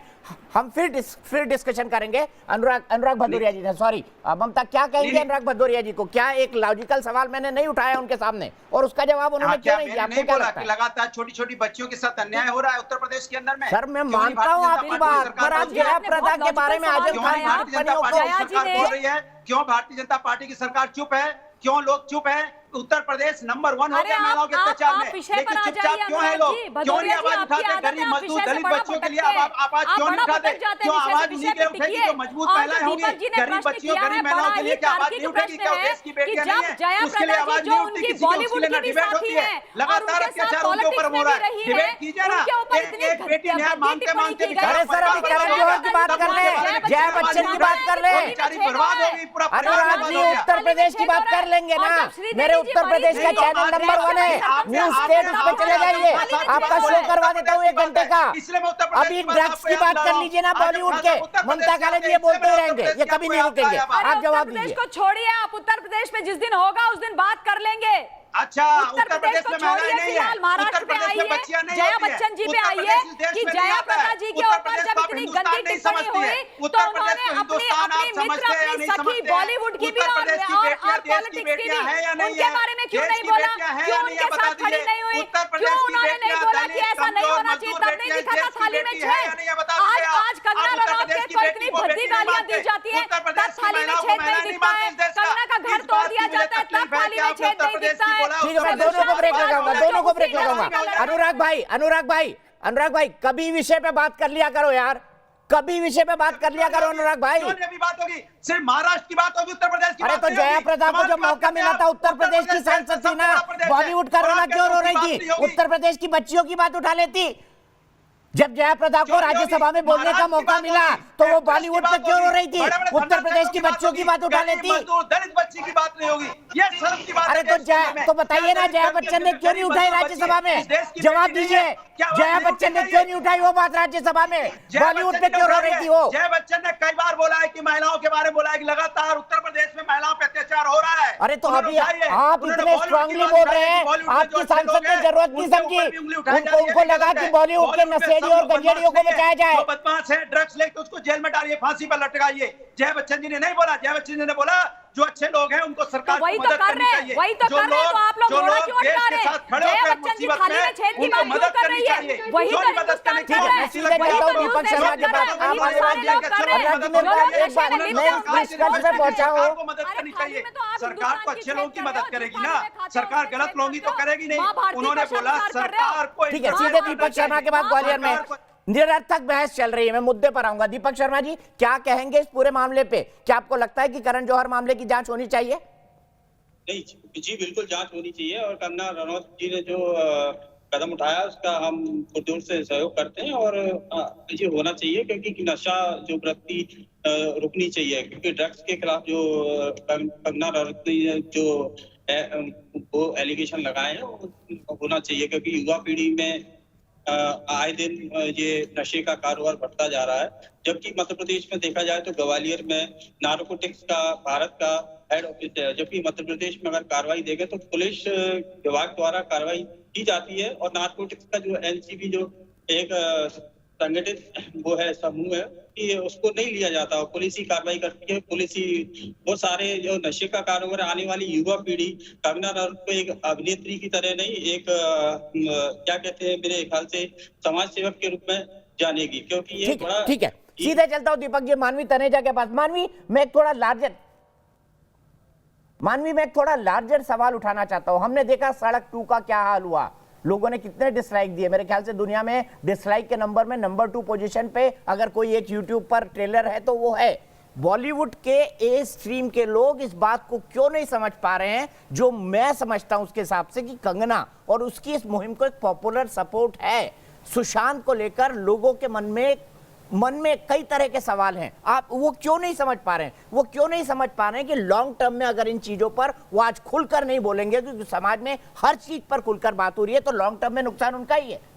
A: हम फिर डिस्कशन करेंगे। अनुराग भदौरिया जी ने, सॉरी ममता, क्या कहेंगे अनुराग भदौरिया जी को? क्या एक लॉजिकल सवाल मैंने नहीं उठाया उनके सामने और उसका जवाब उन्होंने क्यों नहीं दिया? आपको क्या लगता है?
P: लगातार छोटी-छोटी बच्चियों के साथ अन्याय हो रहा है उत्तर प्रदेश के अंदर में।
A: सर, मैं मानता हूँ आपकी बात, पर आप जया प्रदा के बारे में आजम खान की टिप्पणियों को,
P: क्यों भारतीय जनता पार्टी की सरकार चुप है? क्यों लोग चुप हैं? उत्तर प्रदेश नंबर 1 हो गया महिलाओं के अत्याचार में, लेकिन चुपचाप क्यों है लोग? क्यों नहीं आवाज उठाते? गरीब मजदूर दलित बच्चियों के लिए आवाज क्यों नहीं उठाते? क्यों आवाज उन्हीं के उठेगी जो मजबूत महिलाएं होंगी? गरीब बच्चियों, गरीब महिलाओं के लिए क्या आवाज नहीं उठेगी? क्या देश की बेटियां नहीं है उसके लिए आवाज नहीं उठती? किसी को उसके लिए ना डिबेट होती है? लगातार अत्याचार उनके ऊपर हो रहा है, डिबेट कीजिए ना। एक बेटी न्याय मांगते मांगते,
A: अरे सर, अभी करण जौहर की बात कर रहे हैं, जया बच्चन की बात कर रहे हैं,
P: बर्बाद होगी पूरा।
A: अनुराग जी उत्तर प्रदेश की बात कर लेंगे ना? मेरे उत्तर प्रदेश का चैनल नंबर 1 है, न्यूज स्टेट, उस पर चले जाइए, आपका शो करवा देता हूँ 1 घंटे का। अभी ड्रग्स की बात कर लीजिए ना बॉलीवुड के। ममता काले जी ये बोलते ही रहेंगे, ये कभी नहीं रुकेंगे। आप जवाब दीजिए।
J: को छोड़िए, आप उत्तर प्रदेश में जिस दिन होगा उस दिन बात कर लेंगे।
P: अच्छा, उत्तर प्रदेश में
J: छोड़िए, फिलहाल महाराष्ट्र पे आइए, जया बच्चन जी पे आइए कि जया प्रदा जी के ऊपर जब इतनी गंदी टिप्पणी हुई तो उन्होंने अपनी मित्र, अपनी सखी बॉलीवुड की भी और पॉलिटिक्स की भी, उनके बारे में क्यों नहीं बोला? क्यों उनके साथ खड़ी नहीं हुई? क्यों उन्होंने नहीं बोला कि ऐसा नहीं होना चाहिए? तब नहीं दिखा था थाली में छेद। आज कंगना रनौत के को इतनी भद्दी गालियां दी जाती है, तब थाली में छेद नहीं दिखता है। कंगना का घर तोड़ दिया जाता है, तब थाली में छेद नहीं दिखता है।
A: ठीक है, मैं दोनों को ब्रेक लगाऊंगा। अनुराग भाई, कभी विषय पे बात कर लिया करो यार, कभी विषय पे बात कर लिया करो अनुराग भाई।
P: अभी बात होगी, सिर्फ महाराष्ट्र की बात होगी, उत्तर प्रदेश की
A: अरे तो जया प्रदा को जब मौका मिला था, उत्तर प्रदेश की सांसद थी ना, बॉलीवुड का रोना क्यों रो रही थी? उत्तर प्रदेश की बच्चियों की बात उठा लेती। जब जया प्रदा को राज्यसभा में बोलने का मौका मिला तो वो बॉलीवुड पे क्यों रो रही थी? उत्तर प्रदेश की बच्चों की बात उठा लेती।
P: दलित बच्ची की बात नहीं होगी, ये शर्म की बात है।
A: अरे तो बताइए ना, जया बच्चन ने क्यों नहीं उठाई राज्यसभा में? जवाब दीजिए, जया बच्चन ने क्यों नहीं उठाई वो बात राज्यसभा में? बॉलीवुड पे क्यों रो रही थी वो?
P: जया बच्चन ने कई बार बोला है कि महिलाओं के बारे में बोला है कि लगातार उत्तर प्रदेश में महिलाओं पे अत्याचार हो रहा है।
A: अरे तो अभी आप इतने स्ट्रांगली बोल रहे हैं, आपकी सांसद ने जरूरत नहीं समझी, उनको लगा कि बॉलीवुड के नशेड़ी और गंजेड़ियों को बचाया जाए।
P: बदमाश है, ड्रग्स लेके उसको जेल में डालिए, फांसी पर लटकाइए। जया बच्चन जी ने नहीं बोला, जया बच्चन जी ने बोला जो अच्छे लोग हैं उनको सरकार
J: वही
P: को
J: तो
P: मदद
J: कर
P: करनी
J: रहे हैं,
P: चाहिए।
J: वही तो
P: जो
J: कर रहे हैं, तो आप लोग
P: जो
J: घोड़ा
P: लोग
J: क्यों
P: देश
J: अटका
P: के
J: रहे हैं?
P: साथ खड़े
J: जया
P: होकर
J: बच्चन जी
P: मुसीबत
J: थाली
P: में
J: में छेद की
P: उनको
J: बात क्यों
P: मदद
J: कर
P: करनी
J: रही है?
P: चाहिए।
J: वही
P: क्यों
J: तो
P: नहीं मदद करनी
J: हिंदुस्तान कर रहे हैं,
P: चाहिए?
J: वही तो न्यूज़
A: दीपक शर्मा
J: नेशन
A: के
J: कर रहे
A: बाद
J: हैं, वही
A: आप
J: तो सारे लोग कर रहे हैं।
A: अनुराग जी,
J: जो लोग
A: एक
J: नशे
A: बार
J: में लिप्त
A: मैं
J: हैं, उनको
A: निष्कर्ष पे पहुंचा हूं।
P: सरकार को मदद करनी चाहिए। सरकार तो अच्छे लोगों की मदद करेगी ना, सरकार गलत लोगों की तो करेगी नहीं। उन्होंने बोला सरकार को,
A: ठीक है, सीधे दीपक शर्मा के बाद ग्वालियर में निरर्थक बहस चल रही है। मैं मुद्दे पर आऊंगा। दीपक शर्मा जी, क्या कहेंगे इस पूरे मामले पे? क्या आपको लगता है कि करण जौहर मामले की जांच होनी चाहिए?
R: नहीं जी, बिल्कुल जांच होनी चाहिए और कंगना रनौत जी ने जो कदम उठाया उसका हम पुरजोर से सहयोग करते हैं और ये होना चाहिए क्योंकि नशा जो वृत्ति रुकनी चाहिए, क्योंकि ड्रग्स के खिलाफ जो कंगना रनौत ने जो वो एलिगेशन लगाए हैं वो होना चाहिए, क्योंकि युवा पीढ़ी में आए दिन ये नशे का कारोबार बढ़ता जा रहा है। जबकि मध्य प्रदेश में देखा जाए तो ग्वालियर में नार्कोटिक्स का भारत का हेड ऑफिस है, जबकि मध्य प्रदेश में अगर कार्रवाई देखें तो पुलिस विभाग द्वारा कार्रवाई की जाती है और नार्कोटिक्स का जो एनसीबी जो एक संगठित वो है समूह है कि उसको नहीं लिया जाता और पुलिस ही कार्रवाई करती है। पुलिस ही वो सारे जो नशे का कारोबार आने वाली युवा पीढ़ी कंगना रनौत को एक अभिनेत्री की तरह नहीं, एक क्या कहते हैं, मेरे ख्याल से समाज सेवक के रूप में जानेगी, क्योंकि ये बड़ा
A: ठीक है, सीधे चलता हूं दीपक जी मानवी तनेजा के पास। मानवी, मैं एक थोड़ा लार्जर सवाल उठाना चाहता हूं। हमने देखा सड़क 2 का क्या हाल हुआ, लोगों ने कितने डिसलाइक दिए। मेरे ख्याल से दुनिया में डिसलाइक के नंबर में नंबर 2 पोजीशन पे अगर कोई एक यूट्यूब पर ट्रेलर है तो वो है। बॉलीवुड के ए स्ट्रीम के लोग इस बात को क्यों नहीं समझ पा रहे हैं, जो मैं समझता हूं उसके हिसाब से कि कंगना और उसकी इस मुहिम को एक पॉपुलर सपोर्ट है। सुशांत को लेकर लोगों के मन में कई तरह के सवाल हैं। आप वो क्यों नहीं समझ पा रहे हैं? वो क्यों नहीं समझ पा रहे हैं कि लॉन्ग टर्म में अगर इन चीजों पर वो आज खुलकर नहीं बोलेंगे, क्योंकि समाज में हर चीज पर खुलकर बात हो रही है, तो लॉन्ग टर्म में नुकसान उनका ही है।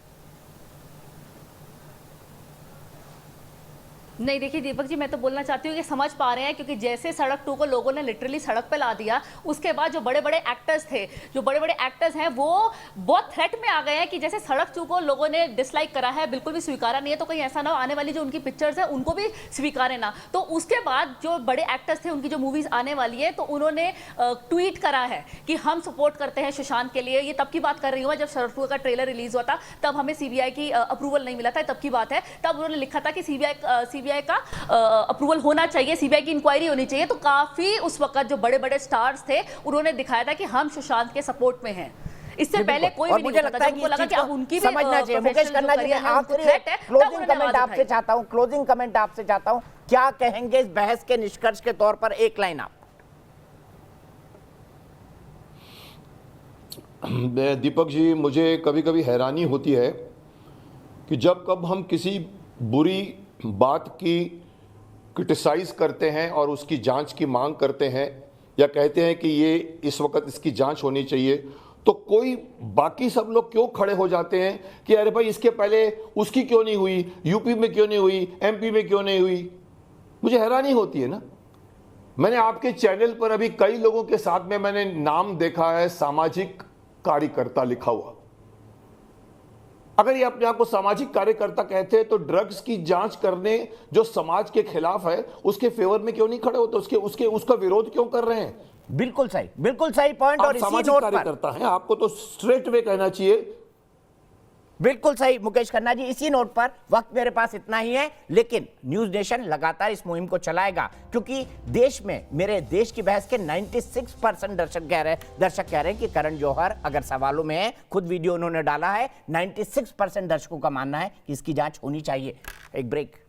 S: नहीं, देखिए दीपक जी, मैं तो बोलना चाहती हूँ कि समझ पा रहे हैं, क्योंकि जैसे सड़क 2 को लोगों ने लिटरली सड़क पे ला दिया, उसके बाद जो बड़े बड़े एक्टर्स हैं वो बहुत थ्रेट में आ गए हैं कि जैसे सड़क 2 को लोगों ने डिसलाइक करा है, बिल्कुल भी स्वीकारा नहीं है, तो कहीं ऐसा ना हो आने वाली जो उनकी पिक्चर्स है उनको भी स्वीकारे ना। तो उसके बाद जो बड़े एक्टर्स थे, उनकी जो मूवीज आने वाली है, तो उन्होंने ट्वीट करा है कि हम सपोर्ट करते हैं सुशांत के लिए। ये तब की बात कर रही हूँ, जब सड़क 2 का ट्रेलर रिलीज हुआ था, तब हमें सीबीआई की अप्रूवल नहीं मिला था, तब की बात है। तब उन्होंने लिखा था कि सीबीआई का अप्रूवल होना चाहिए, सीबीआई की इंक्वायरी होनी चाहिए। तो काफी उस वक्त जो बड़े बड़े स्टार्स थे उन्होंने दिखाया था कि हम सुशांत के सपोर्ट में हैं। इससे पहले कोई भी नहीं
A: मुझे लगता है कि
S: लगा कि अब उनकी भी
A: समझना चाहिए। मुकेश खन्ना जी, आखिरी क्लोजिंग कमेंट आपसे चाहता हूं, क्या कहेंगे इस बहस के निष्कर्ष के तौर पर? एक लाइन आप।
B: दीपक जी, मुझे कभी कभी हैरानी होती है कि जब कब हम किसी बुरी बात की क्रिटिसाइज करते हैं और उसकी जांच की मांग करते हैं या कहते हैं कि ये इस वक्त इसकी जांच होनी चाहिए, तो कोई बाकी सब लोग क्यों खड़े हो जाते हैं कि अरे भाई इसके पहले उसकी क्यों नहीं हुई, यूपी में क्यों नहीं हुई, एमपी में क्यों नहीं हुई। मुझे हैरानी होती है ना। मैंने आपके चैनल पर अभी कई लोगों के साथ में मैंने नाम देखा है सामाजिक कार्यकर्ता लिखा हुआ। अगर ये अपने आप को सामाजिक कार्यकर्ता कहते हैं तो ड्रग्स की जांच करने जो समाज के खिलाफ है उसके फेवर में क्यों नहीं खड़े होते, उसका विरोध क्यों कर रहे हैं?
A: बिल्कुल सही पॉइंट। और इसी
B: सामाजिक कार्यकर्ता हैं, आपको तो स्ट्रेट वे कहना चाहिए।
A: बिल्कुल सही मुकेश खन्ना जी। इसी नोट पर वक्त मेरे पास इतना ही है, लेकिन न्यूज नेशन लगातार इस मुहिम को चलाएगा, क्योंकि देश में, मेरे देश की बहस के 96% दर्शक कह रहे हैं कि करण जौहर अगर सवालों में है, खुद वीडियो उन्होंने डाला है, 96% दर्शकों का मानना है कि इसकी जांच होनी चाहिए। एक ब्रेक।